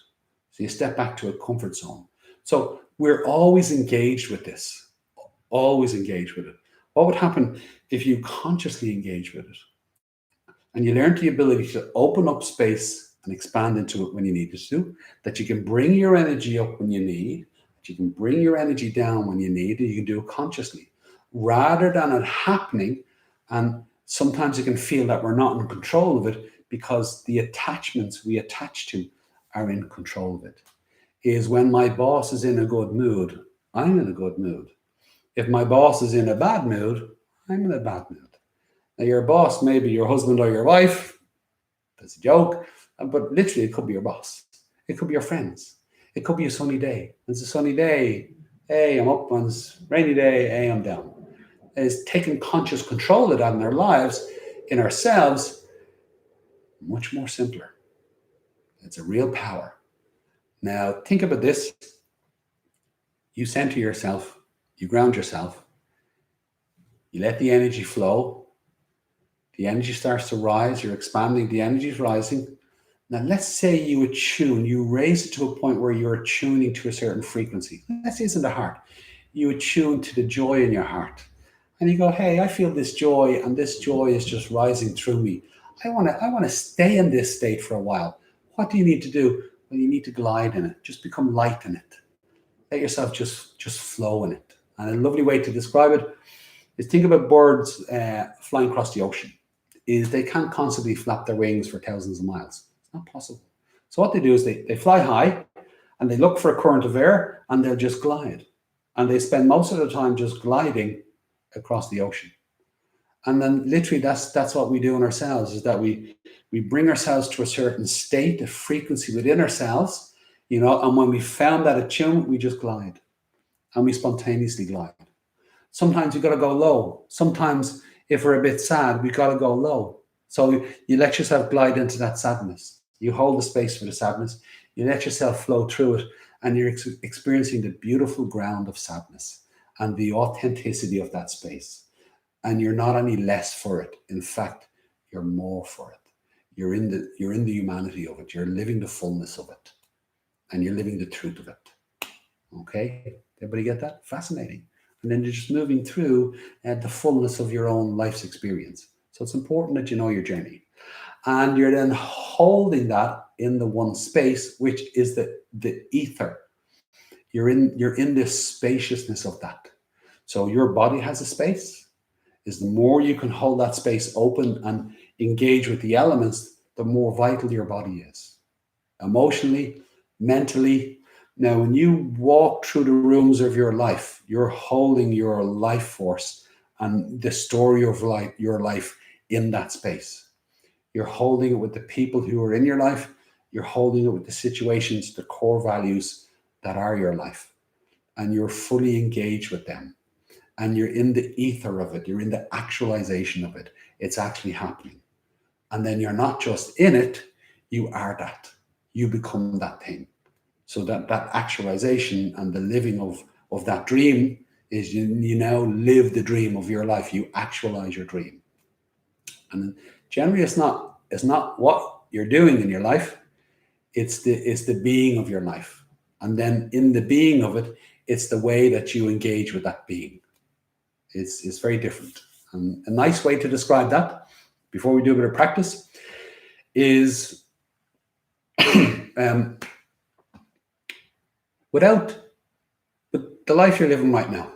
So you step back to a comfort zone. So we're always engaged with this, always engaged with it. What would happen if you consciously engage with it? And you learn the ability to open up space and expand into it when you need to, that you can bring your energy up when you need, that you can bring your energy down when you need, and you can do it consciously, rather than it happening. And sometimes you can feel that we're not in control of it because the attachments we attach to are in control of it. Is when my boss is in a good mood, I'm in a good mood. If my boss is in a bad mood, I'm in a bad mood. Now, your boss may be your husband or your wife. That's a joke. But literally, it could be your boss. It could be your friends. It could be a sunny day. It's a sunny day. Hey, I'm up. On this rainy day. Hey, I'm down. It's taking conscious control of that in our lives, in ourselves, much more simpler. It's a real power. Now, think about this. You center yourself. You ground yourself. You let the energy flow. The energy starts to rise, you're expanding, the energy is rising. Now, let's say you attune, you raise it to a point where you're attuning to a certain frequency. Let's say it's in the heart. You attune to the joy in your heart. And you go, hey, I feel this joy, and this joy is just rising through me. I want to stay in this state for a while. What do you need to do? Well, you need to glide in it. Just become light in it. Let yourself just flow in it. And a lovely way to describe it is think about birds flying across the ocean. Is they can't constantly flap their wings for thousands of miles. It's not possible. So what they do is they fly high and they look for a current of air and they'll just glide. And they spend most of the time just gliding across the ocean. And then literally that's what we do in ourselves, is that we bring ourselves to a certain state, a frequency within ourselves, and when we found that attunement, we just glide and we spontaneously glide. Sometimes you got to go low. Sometimes if we're a bit sad, we got to go low. So you let yourself glide into that sadness. You hold the space for the sadness. You let yourself flow through it, and you're experiencing the beautiful ground of sadness and the authenticity of that space. And you're not any less for it. In fact, you're more for it. You're in the humanity of it. You're living the fullness of it, and you're living the truth of it. Okay, everybody get that? Fascinating. And then you're just moving through the fullness of your own life's experience. So it's important that you know your journey. And you're then holding that in the one space, which is the ether. You're in this spaciousness of that. So your body has a space. Is the more you can hold that space open and engage with the elements, the more vital your body is. Emotionally, mentally. Now, when you walk through the rooms of your life, you're holding your life force and the story of your life in that space. You're holding it with the people who are in your life. You're holding it with the situations, the core values that are your life. And you're fully engaged with them. And you're in the ether of it. You're in the actualization of it. It's actually happening. And then you're not just in it, you are that. You become that thing. So that actualization and the living of that dream is you now live the dream of your life. You actualize your dream. And generally it's not what you're doing in your life. It's the being of your life. And then in the being of it, it's the way that you engage with that being. It's very different. And a nice way to describe that, before we do a bit of practice, is without the life you're living right now,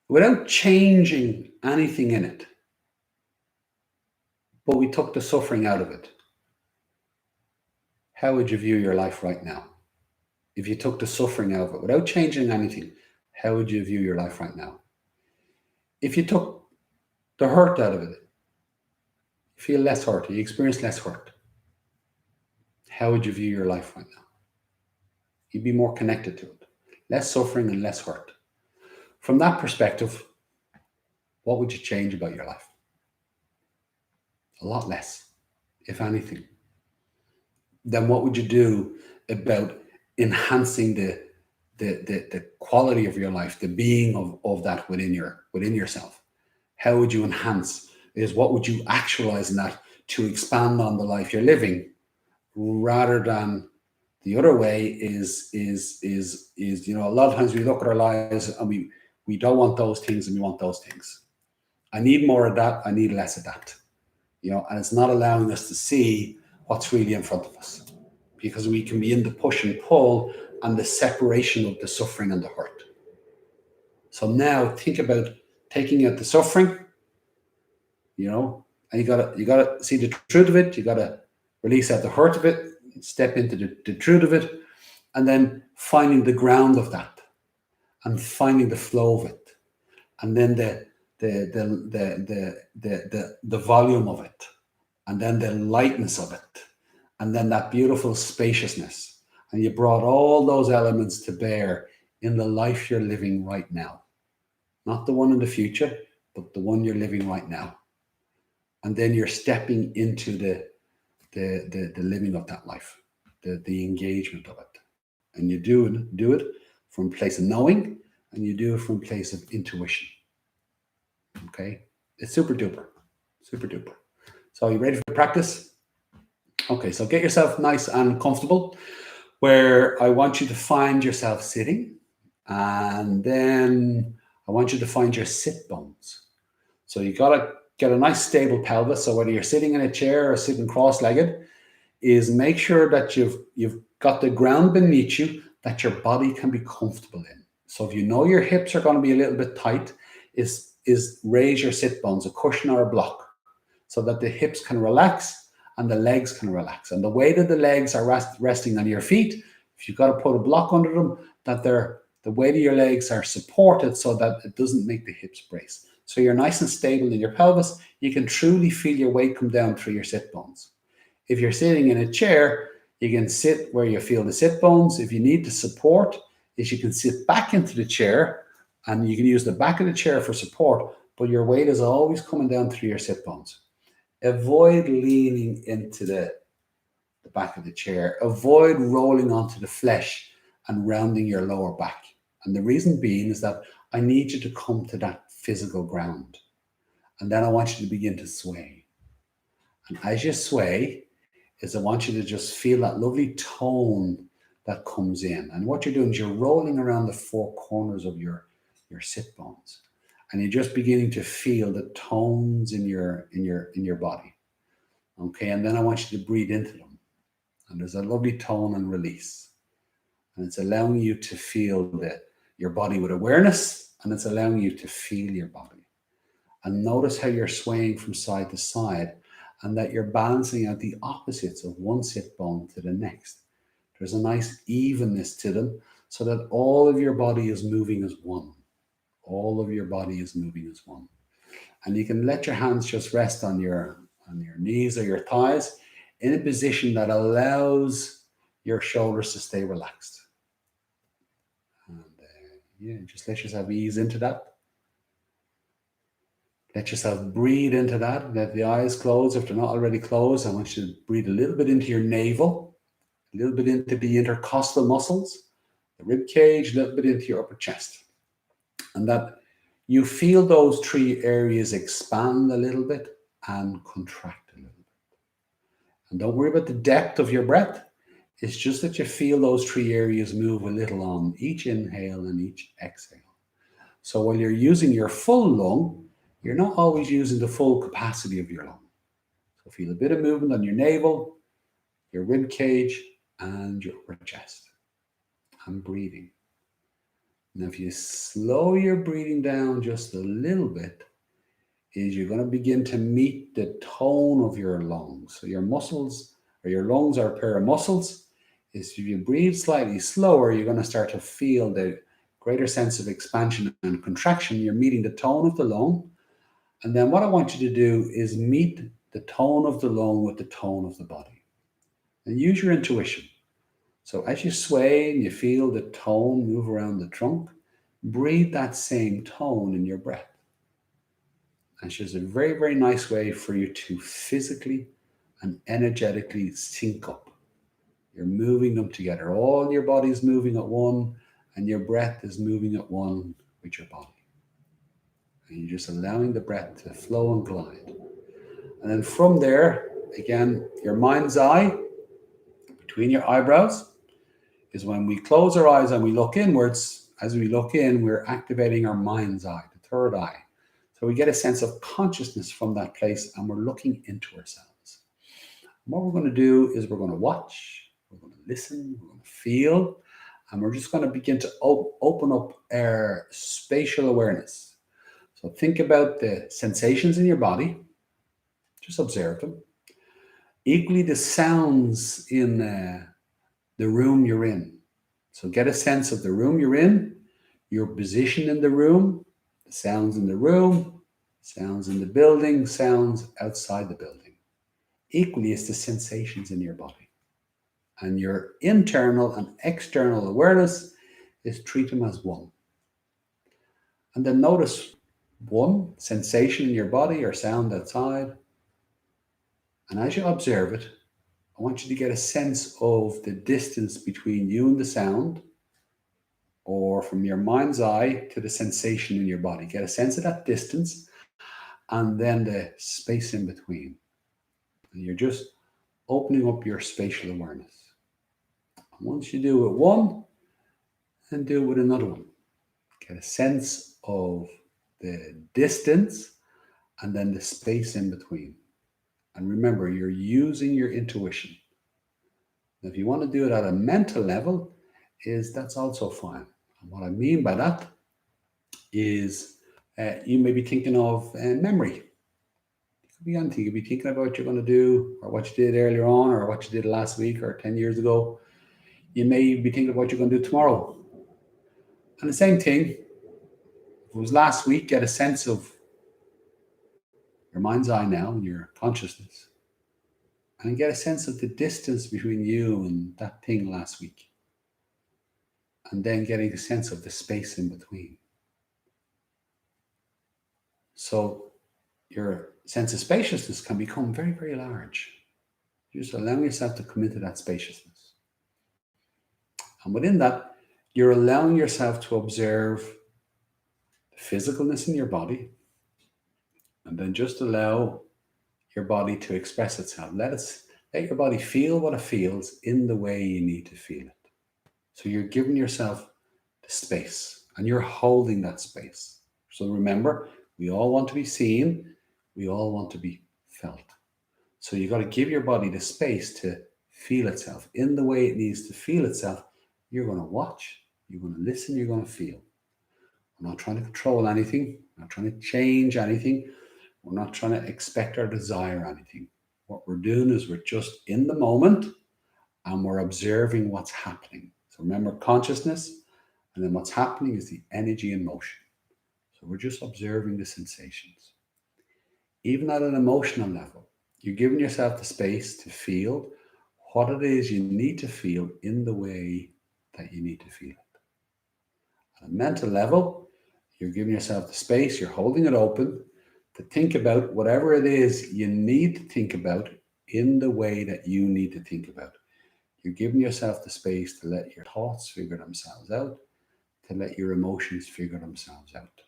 without changing anything in it, but we took the suffering out of it. how would you view your life right now? If you took the suffering out of it without changing anything, how would you view your life right now? If you took the hurt out of it, you feel less hurt, you experience less hurt, how would you view your life right now? You'd be more connected to it. Less suffering and less hurt. From that perspective, what would you change about your life? A lot less, if anything. Then what would you do about enhancing the quality of your life, the being of that within yourself? How would you enhance? Is what would you actualize in that to expand on the life you're living, rather than the other way is a lot of times we look at our lives and we don't want those things and we want those things. I need more of that, I need less of that. And it's not allowing us to see what's really in front of us, because we can be in the push and pull and the separation of the suffering and the hurt. So now think about taking out the suffering, and you gotta see the truth of it. You gotta release out the hurt of it, step into the truth of it, and then finding the ground of that, and finding the flow of it, and then the volume of it, and then the lightness of it, and then that beautiful spaciousness. And you brought all those elements to bear in the life you're living right now. Not the one in the future, but the one you're living right now. And then you're stepping into the living of that life, the engagement of it. And you do it from a place of knowing, and you do it from a place of intuition. Okay? It's super duper. Super duper. So are you ready for practice? Okay, so get yourself nice and comfortable, where I want you to find yourself sitting, and then I want you to find your sit bones. So you gotta get a nice stable pelvis. So whether you're sitting in a chair or sitting cross-legged, is make sure that you've got the ground beneath you that your body can be comfortable in. So if you know your hips are going to be a little bit tight, is raise your sit bones, a cushion or a block, so that the hips can relax and the legs can relax. And the way that the legs are resting on your feet, if you've got to put a block under them, that the weight of your legs are supported so that it doesn't make the hips brace. So you're nice and stable in your pelvis. You can truly feel your weight come down through your sit bones. If you're sitting in a chair, you can sit where you feel the sit bones. If you need the support, you can sit back into the chair, and you can use the back of the chair for support, but your weight is always coming down through your sit bones. Avoid leaning into the back of the chair. Avoid rolling onto the flesh and rounding your lower back. And the reason being is that I need you to come to that physical ground. And then I want you to begin to sway. And as you sway, I want you to just feel that lovely tone that comes in. And what you're doing is you're rolling around the four corners of your sit bones. And you're just beginning to feel the tones in your body. Okay, and then I want you to breathe into them. And there's a lovely tone and release. And it's allowing you to feel your body with awareness, and it's allowing you to feel your body. And notice how you're swaying from side to side, and that you're balancing out the opposites of one sit bone to the next. There's a nice evenness to them, so that all of your body is moving as one. All of your body is moving as one. And you can let your hands just rest on your knees or your thighs in a position that allows your shoulders to stay relaxed. And just let yourself ease into that. Let yourself breathe into that. Let the eyes close if they're not already closed. I want you to breathe a little bit into your navel, a little bit into the intercostal muscles, the rib cage, a little bit into your upper chest. And that you feel those three areas expand a little bit and contract a little bit. And don't worry about the depth of your breath. It's just that you feel those three areas move a little on each inhale and each exhale. So while you're using your full lung, you're not always using the full capacity of your lung. So feel a bit of movement on your navel, your rib cage, and your upper chest. And breathing. Now, if you slow your breathing down just a little bit, you're going to begin to meet the tone of your lungs. So your muscles or your lungs are a pair of muscles, is if you breathe slightly slower, you're going to start to feel the greater sense of expansion and contraction. You're meeting the tone of the lung. And then what I want you to do is meet the tone of the lung with the tone of the body. And use your intuition. So as you sway and you feel the tone move around the trunk, breathe that same tone in your breath. And it's just a very, very nice way for you to physically and energetically sync up. You're moving them together. All your body's moving at one, and your breath is moving at one with your body. And you're just allowing the breath to flow and glide. And then from there, again, your mind's eye, between your eyebrows, is when we close our eyes and we look inwards. As we look in, we're activating our mind's eye, the third eye. So we get a sense of consciousness from that place, and we're looking into ourselves. And what we're going to do is we're going to watch, we're going to listen, we're going to feel, and we're just going to begin to open up our spatial awareness. So think about the sensations in your body. Just observe them. Equally, the sounds in the room you're in. So get a sense of the room you're in, your position in the room, the sounds in the room, sounds in the building, sounds outside the building. Equally, it's the sensations in your body. And your internal and external awareness is treat them as one. And then notice one sensation in your body or sound outside. And as you observe it, I want you to get a sense of the distance between you and the sound, or from your mind's eye to the sensation in your body. Get a sense of that distance and then the space in between. And you're just opening up your spatial awareness. And once you do it one, then do it with another one. Get a sense of the distance and then the space in between. And remember, you're using your intuition. Now, if you want to do it at a mental level, that's also fine. And what I mean by that is you may be thinking of memory. It could be anything. You could be thinking about what you're going to do, or what you did earlier on, or what you did last week or 10 years ago. You may be thinking of what you're going to do tomorrow. And the same thing, if it was last week, get a sense of your mind's eye now and your consciousness. And get a sense of the distance between you and that thing last week. And then getting a sense of the space in between. So your sense of spaciousness can become very, very large. You're just allowing yourself to come into that spaciousness. And within that, you're allowing yourself to observe the physicalness in your body, and then just allow your body to express itself. Let your body feel what it feels in the way you need to feel it. So you're giving yourself the space, and you're holding that space. So remember, we all want to be seen. We all want to be felt. So you got to give your body the space to feel itself in the way it needs to feel itself. You're going to watch, you're going to listen, you're going to feel. We're not trying to control anything. We're not trying to change anything. We're not trying to expect or desire anything. What we're doing is we're just in the moment and we're observing what's happening. So remember consciousness, and then what's happening is the energy in motion. So we're just observing the sensations. Even at an emotional level, you're giving yourself the space to feel what it is you need to feel in the way that you need to feel it. At a mental level, you're giving yourself the space, you're holding it open to think about whatever it is you need to think about in the way that you need to think about. You're giving yourself the space to let your thoughts figure themselves out, to let your emotions figure themselves out.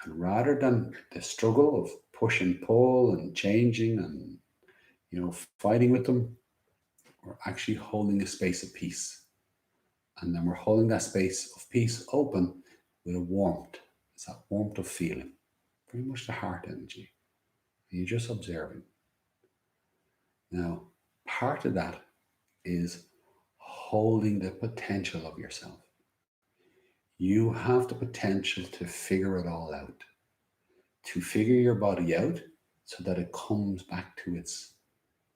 And rather than the struggle of push and pull and changing and fighting with them, we're actually holding a space of peace. And then we're holding that space of peace open with a warmth. It's that warmth of feeling, very much the heart energy. And you're just observing. Now, part of that is holding the potential of yourself. You have the potential to figure it all out, to figure your body out so that it comes back to its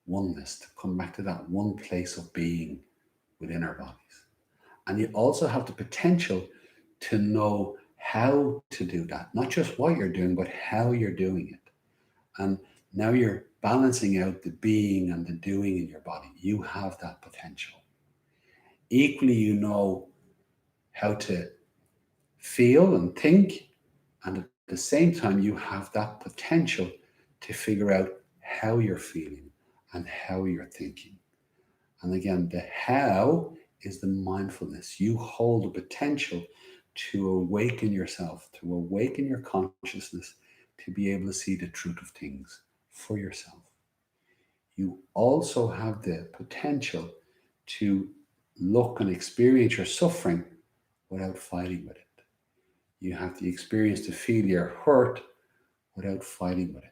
oneness, to come back to that one place of being within our bodies. And you also have the potential to know how to do that, not just what you're doing, but how you're doing it. And now you're balancing out the being and the doing in your body. You have that potential. Equally, you know how to feel and think, and at the same time, you have that potential to figure out how you're feeling and how you're thinking. And again, the how is the mindfulness. You hold the potential to awaken yourself, to awaken your consciousness, to be able to see the truth of things for yourself. You also have the potential to look and experience your suffering without fighting with it. You have the experience to feel your hurt without fighting with it.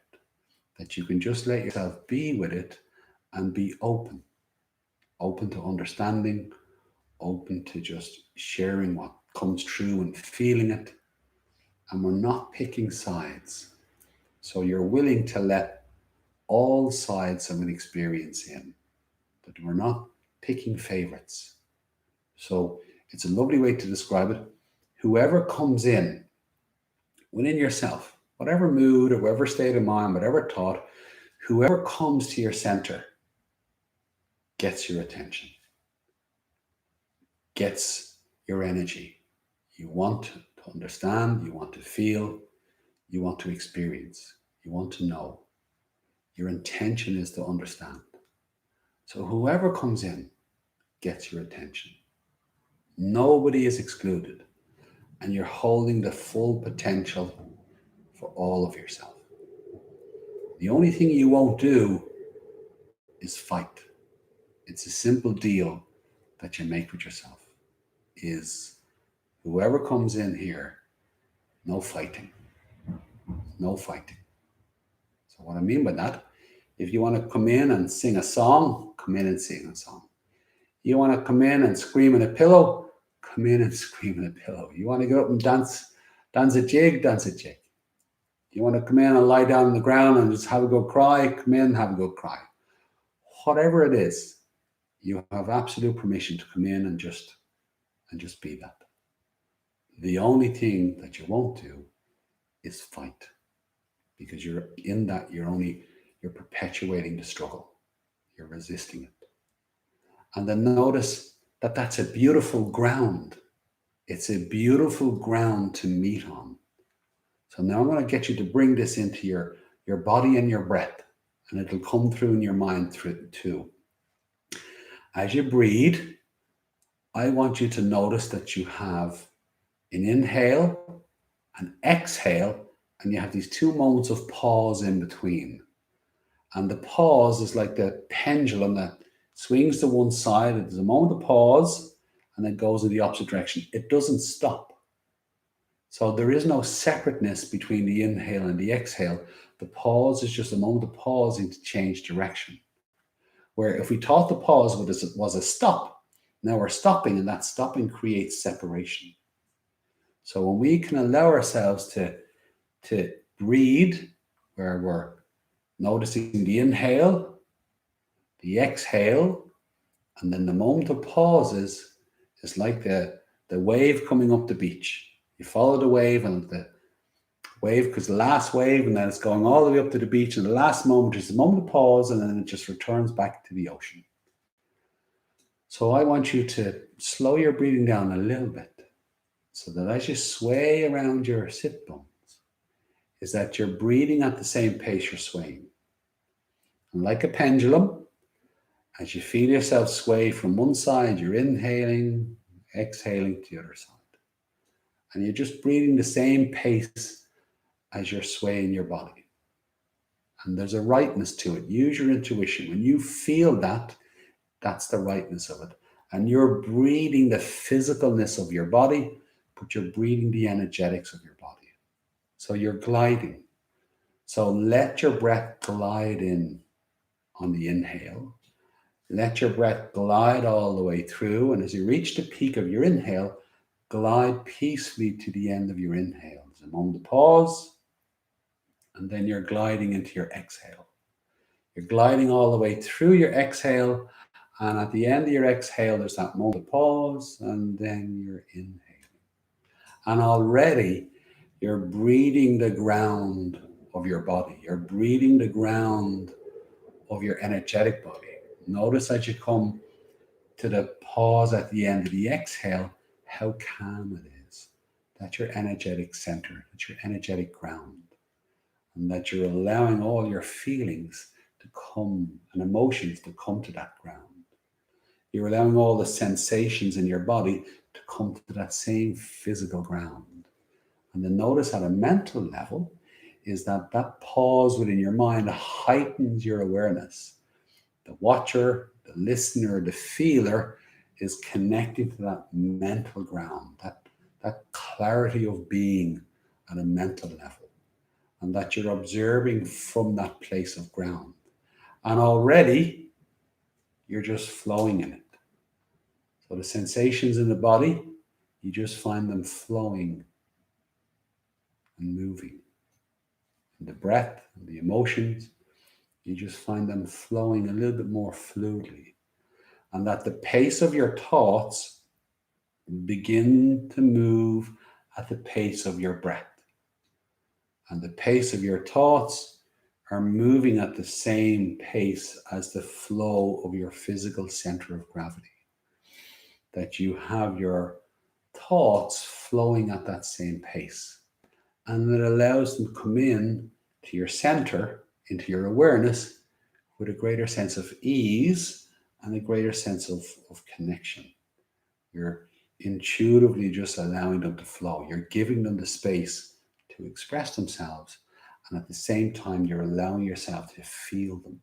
That you can just let yourself be with it and be open. Open to understanding, open to just sharing what comes through and feeling it. And we're not picking sides. So you're willing to let all sides of an experience in. But we're not picking favorites. So it's a lovely way to describe it. Whoever comes in within yourself, whatever mood or whatever state of mind, whatever thought, whoever comes to your center gets your attention, gets your energy. You want to understand, you want to feel, you want to experience, you want to know. Your intention is to understand. So whoever comes in gets your attention. Nobody is excluded, and you're holding the full potential for all of yourself. The only thing you won't do is fight. It's a simple deal that you make with yourself. Is whoever comes in here, no fighting. No fighting. So what I mean by that, if you want to come in and sing a song, come in and sing a song. You want to come in and scream in a pillow, come in and scream in a pillow. You want to get up and dance a jig, dance a jig. You want to come in and lie down on the ground and just have a good cry, come in and have a good cry. Whatever it is, you have absolute permission to come in and just be that. The only thing that you won't do is fight, because you're in that, you're perpetuating the struggle. You're resisting it. And then notice that that's a beautiful ground. It's a beautiful ground to meet on. So now I'm going to get you to bring this into your body and your breath, and it'll come through in your mind through too. As you breathe, I want you to notice that you have an inhale, an exhale, and you have these 2 moments of pause in between. And the pause is like the pendulum that swings to one side. There's a moment of pause and it goes in the opposite direction. It doesn't stop. So there is no separateness between the inhale and the exhale. The pause is just a moment of pausing to change direction. Where if we thought the pause was a stop, now we're stopping, and that stopping creates separation. So when we can allow ourselves to breathe, where we're noticing the inhale, the exhale, and then the moment of pause is like the wave coming up the beach. You follow the wave, and the wave, because the last wave, and then it's going all the way up to the beach, and the last moment is the moment of pause, and then it just returns back to the ocean. So I want you to slow your breathing down a little bit, so that as you sway around your sit bones, is that you're breathing at the same pace you're swaying. And like a pendulum, as you feel yourself sway from one side, you're inhaling, exhaling to the other side. And you're just breathing the same pace as you're swaying your body. And there's a rightness to it. Use your intuition. When you feel that, that's the rightness of it. And you're breathing the physicalness of your body, but you're breathing the energetics of your body. So you're gliding. So let your breath glide in on the inhale. Let your breath glide all the way through. And as you reach the peak of your inhale, glide peacefully to the end of your inhale. There's a moment of pause, and then you're gliding into your exhale. You're gliding all the way through your exhale. And at the end of your exhale, there's that moment of pause, and then you're inhaling. And already you're breathing the ground of your body. You're breathing the ground of your energetic body. Notice as you come to the pause at the end of the exhale, how calm it is. That's your energetic center. That's your energetic ground. And that you're allowing all your feelings to come and emotions to come to that ground. You're allowing all the sensations in your body to come to that same physical ground. And then notice at a mental level is that that pause within your mind heightens your awareness. The watcher, the listener, the feeler is connecting to that mental ground, that clarity of being at a mental level. And that you're observing from that place of ground. And already you're just flowing in it. So the sensations in the body, you just find them flowing and moving. And the breath and the emotions, you just find them flowing a little bit more fluidly. And that the pace of your thoughts begin to move at the pace of your breath. And the pace of your thoughts are moving at the same pace as the flow of your physical center of gravity. That you have your thoughts flowing at that same pace. And it allows them to come in to your center, into your awareness, with a greater sense of ease and a greater sense of connection. You're intuitively just allowing them to flow. You're giving them the space to express themselves. And at the same time, you're allowing yourself to feel them.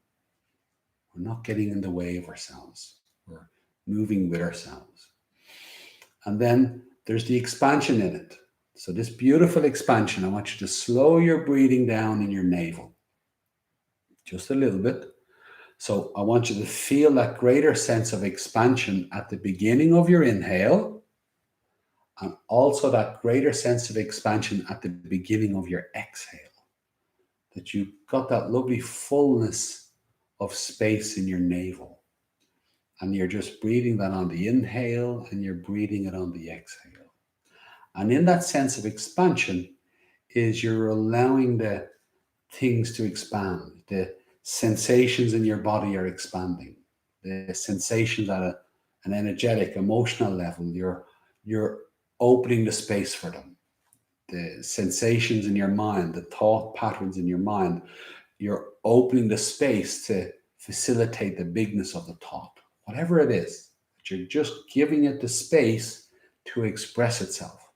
We're not getting in the way of ourselves. We're moving with ourselves. And then there's the expansion in it. So this beautiful expansion, I want you to slow your breathing down in your navel. Just a little bit. So I want you to feel that greater sense of expansion at the beginning of your inhale, and also that greater sense of expansion at the beginning of your exhale. That you've got that lovely fullness of space in your navel. And you're just breathing that on the inhale, and you're breathing it on the exhale. And in that sense of expansion is you're allowing the things to expand. The sensations in your body are expanding. The sensations at an energetic, emotional level, you're opening the space for them. The sensations in your mind, the thought patterns in your mind, you're opening the space to facilitate the bigness of the thought. Whatever it is, you're just giving it the space to express itself.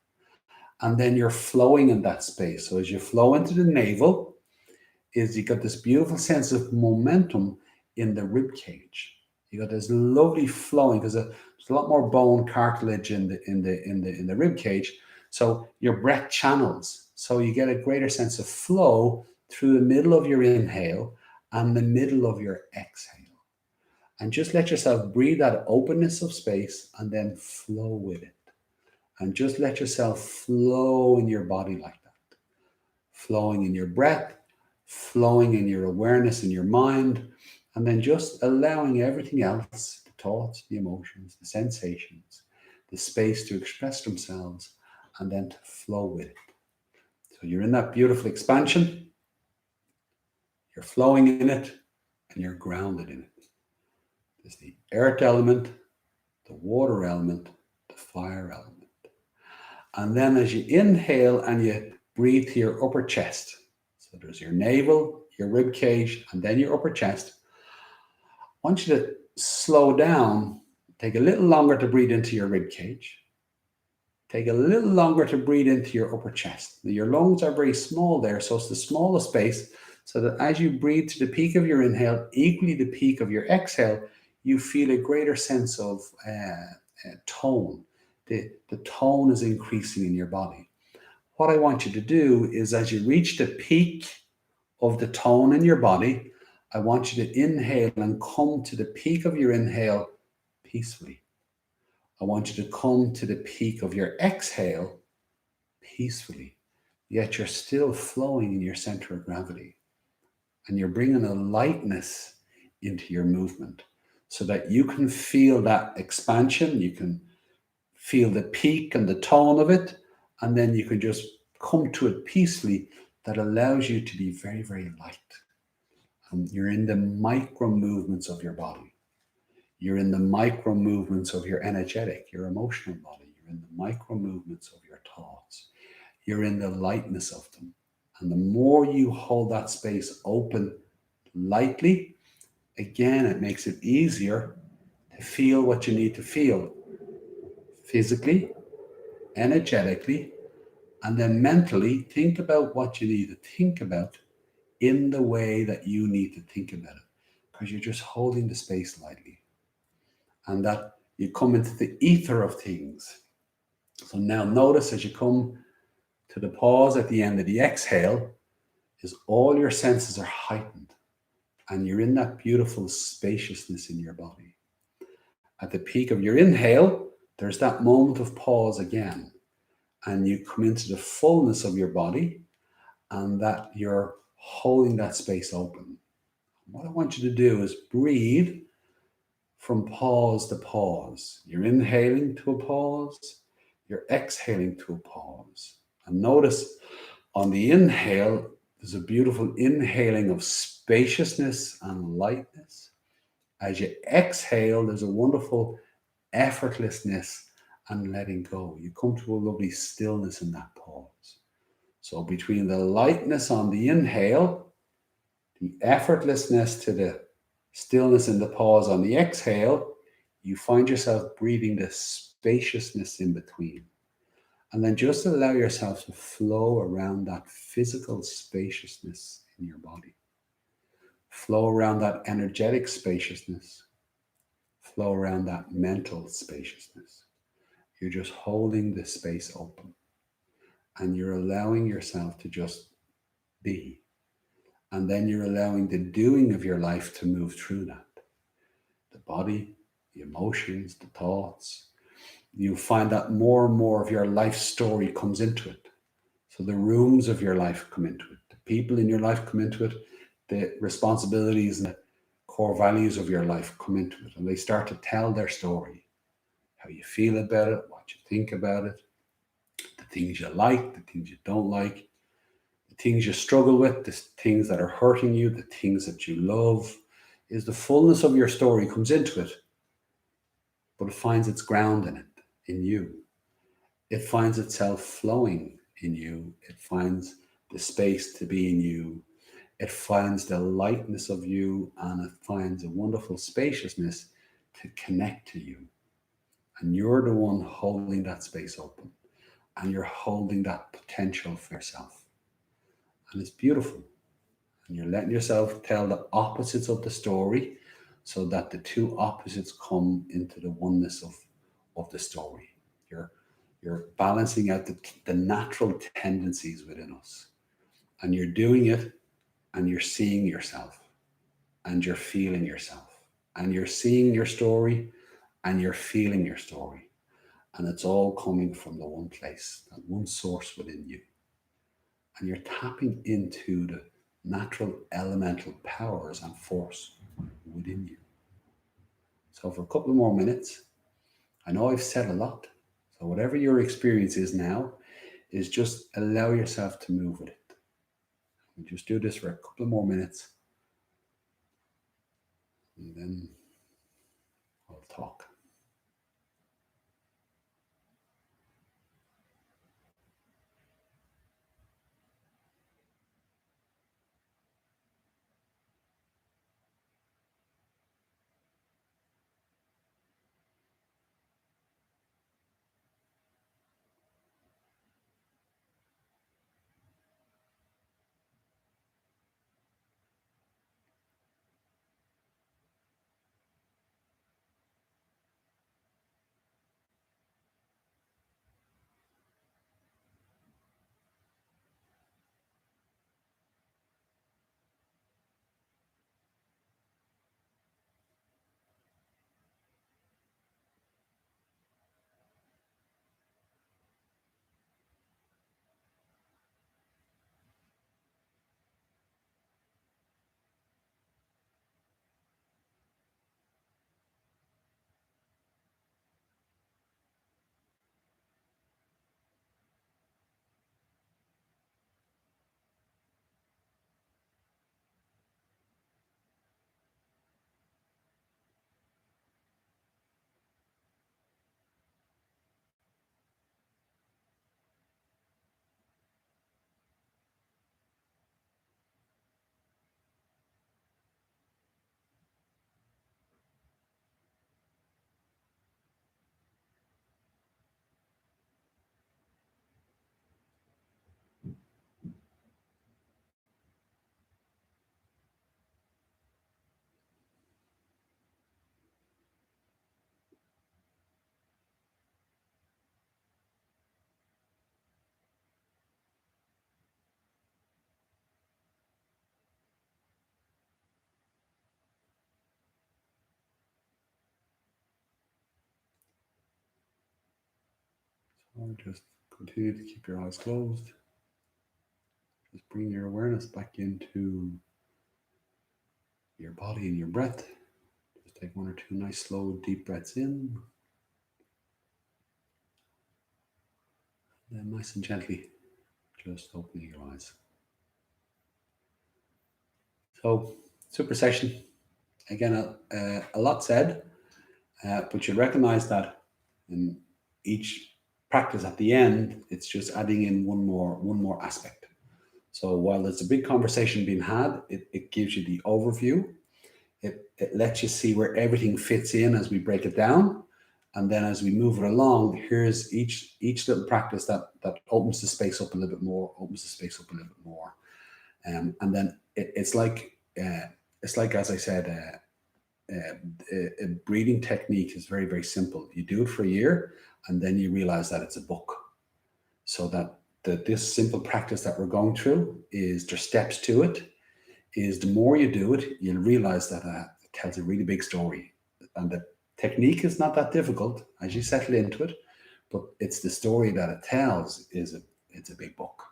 And then you're flowing in that space. So as you flow into the navel, is you got this beautiful sense of momentum in the rib cage. You got this lovely flowing because there's a lot more bone cartilage in the rib cage. So your breath channels. So you get a greater sense of flow through the middle of your inhale and the middle of your exhale. And just let yourself breathe that openness of space and then flow with it. And just let yourself flow in your body like that. Flowing in your breath, flowing in your awareness in your mind, and then just allowing everything else, the thoughts, the emotions, the sensations, the space to express themselves, and then to flow with it. So you're in that beautiful expansion, you're flowing in it, and you're grounded in it. There's the earth element, the water element, the fire element. And then as you inhale and you breathe to your upper chest, so there's your navel, your rib cage, and then your upper chest. I want you to slow down, take a little longer to breathe into your rib cage. Take a little longer to breathe into your upper chest. Your lungs are very small there, so it's the smallest space, so that as you breathe to the peak of your inhale, equally the peak of your exhale, you feel a greater sense of tone. The tone is increasing in your body. What I want you to do is as you reach the peak of the tone in your body, I want you to inhale and come to the peak of your inhale peacefully. I want you to come to the peak of your exhale peacefully, yet you're still flowing in your center of gravity. and you're bringing a lightness into your movement so that you can feel that expansion. You can feel the peak and the tone of it, and then you can just come to it peacefully. That allows you to be very, very light. And you're in the micro movements of your body. You're in the micro movements of your energetic, your emotional body. You're in the micro movements of your thoughts. You're in the lightness of them. And the more you hold that space open lightly, again, it makes it easier to feel what you need to feel physically, energetically, and then mentally think about what you need to think about in the way that you need to think about it, because you're just holding the space lightly. And that you come into the ether of things. So now notice as you come to the pause at the end of the exhale, is all your senses are heightened and you're in that beautiful spaciousness in your body. At the peak of your inhale, there's that moment of pause again, and you come into the fullness of your body and that you're holding that space open. What I want you to do is breathe from pause to pause. You're inhaling to a pause, you're exhaling to a pause. And notice on the inhale, there's a beautiful inhaling of spaciousness and lightness. As you exhale, there's a wonderful effortlessness and letting go. You come to a lovely stillness in that pause. So between the lightness on the inhale, the effortlessness to the stillness in the pause on the exhale, you find yourself breathing the spaciousness in between. And then just allow yourself to flow around that physical spaciousness in your body. Flow around that energetic spaciousness. Flow around that mental spaciousness. You're just holding the space open. And you're allowing yourself to just be. And then you're allowing the doing of your life to move through that. The body, the emotions, the thoughts. You find that more and more of your life story comes into it. So the rooms of your life come into it. The people in your life come into it. The responsibilities and the core values of your life come into it. And they start to tell their story. How you feel about it, what you think about it, the things you like, the things you don't like, the things you struggle with, the things that are hurting you, the things that you love. Is the fullness of your story comes into it, but it finds its ground in it, in you. It finds itself flowing in you. It finds the space to be in you. It finds the lightness of you, and it finds a wonderful spaciousness to connect to you. And you're the one holding that space open, and you're holding that potential for yourself. And it's beautiful. And you're letting yourself tell the opposites of the story so that the two opposites come into the oneness of the story. You're balancing out the natural tendencies within us. And you're doing it, and you're seeing yourself, and you're feeling yourself, and you're seeing your story, and you're feeling your story. And it's all coming from the one place, that one source within you. And you're tapping into the natural elemental powers and force within you. So for a couple of more minutes, I know I've said a lot. So whatever your experience is now, is just allow yourself to move with it. And just do this for a couple of more minutes. And then I'll talk. Or just continue to keep your eyes closed. Just bring your awareness back into your body and your breath. Just take one or two nice, slow, deep breaths in. Then nice and gently, just opening your eyes. So, super session. Again, a lot said, but you recognize that in each practice at the end, it's just adding in one more aspect. So while there's a big conversation being had, it gives you the overview. It lets you see where everything fits in as we break it down. And then as we move it along, here's each little practice that opens the space up a little bit more, and then it's like, as I said, a breathing technique is very, very simple. You do it for a year, and then you realize that it's a book. So that this simple practice that we're going through is, there's steps to it, is the more you do it, you'll realize that it tells a really big story. And the technique is not that difficult as you settle into it, but it's the story that it tells it's a big book.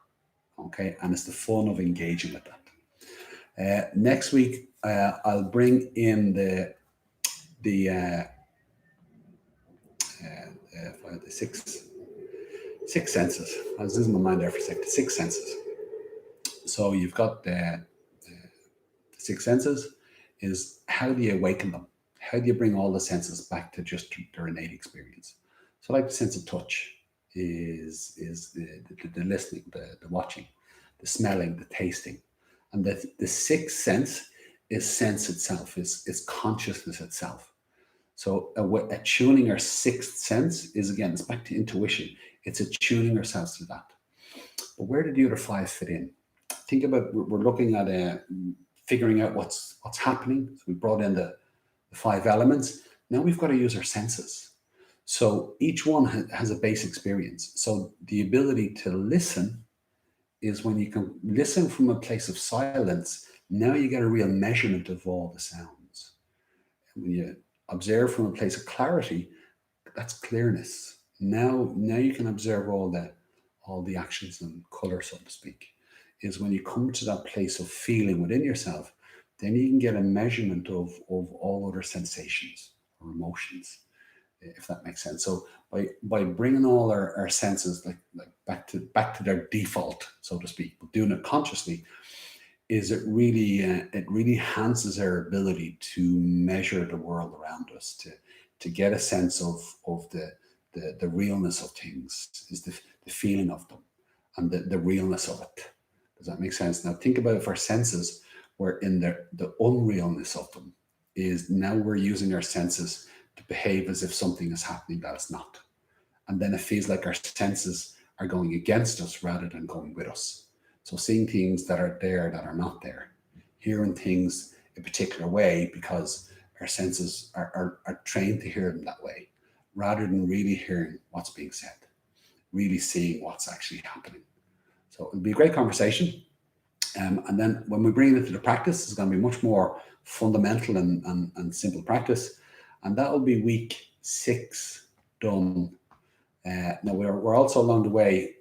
Okay, and it's the fun of engaging with that. Next week, I'll bring in the six senses. I was losing my mind there for a second. The six senses. So you've got the six senses. Is how do you awaken them? How do you bring all the senses back to just their innate experience? So like the sense of touch is the listening, the watching, the smelling, the tasting. And the sixth sense is sense itself, is consciousness itself. So attuning our sixth sense is, again, it's back to intuition. It's attuning ourselves to that. But where do the other five fit in? Think about, we're looking at figuring out what's happening. So we brought in the five elements. Now we've got to use our senses. So each one has a base experience. So the ability to listen is when you can listen from a place of silence. Now you get a real measurement of all the sounds. And when you observe from a place of clarity, that's clearness. Now you can observe all the actions and color, so to speak. Is when you come to that place of feeling within yourself, then you can get a measurement of all other sensations or emotions, if that makes sense. So by bringing all our senses like back to their default, so to speak, but doing it consciously, is it really enhances our ability to measure the world around us, to get a sense of the realness of things, is the feeling of them and the realness of it. Does that make sense? Now think about it for our senses, where in the unrealness of them is now we're using our senses to behave as if something is happening that is not. And then it feels like our senses are going against us rather than going with us. So seeing things that are there that are not there, hearing things a particular way because our senses are trained to hear them that way, rather than really hearing what's being said, really seeing what's actually happening. So it'll be a great conversation. And then when we bring it into the practice, it's going to be much more fundamental and simple practice. And that will be week 6 done. Now we're also along the way,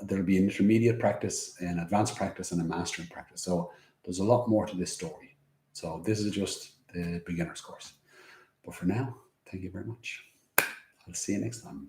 there'll be an intermediate practice, an advanced practice, and a mastering practice. So there's a lot more to this story. So this is just the beginner's course. But for now, thank you very much. I'll see you next time.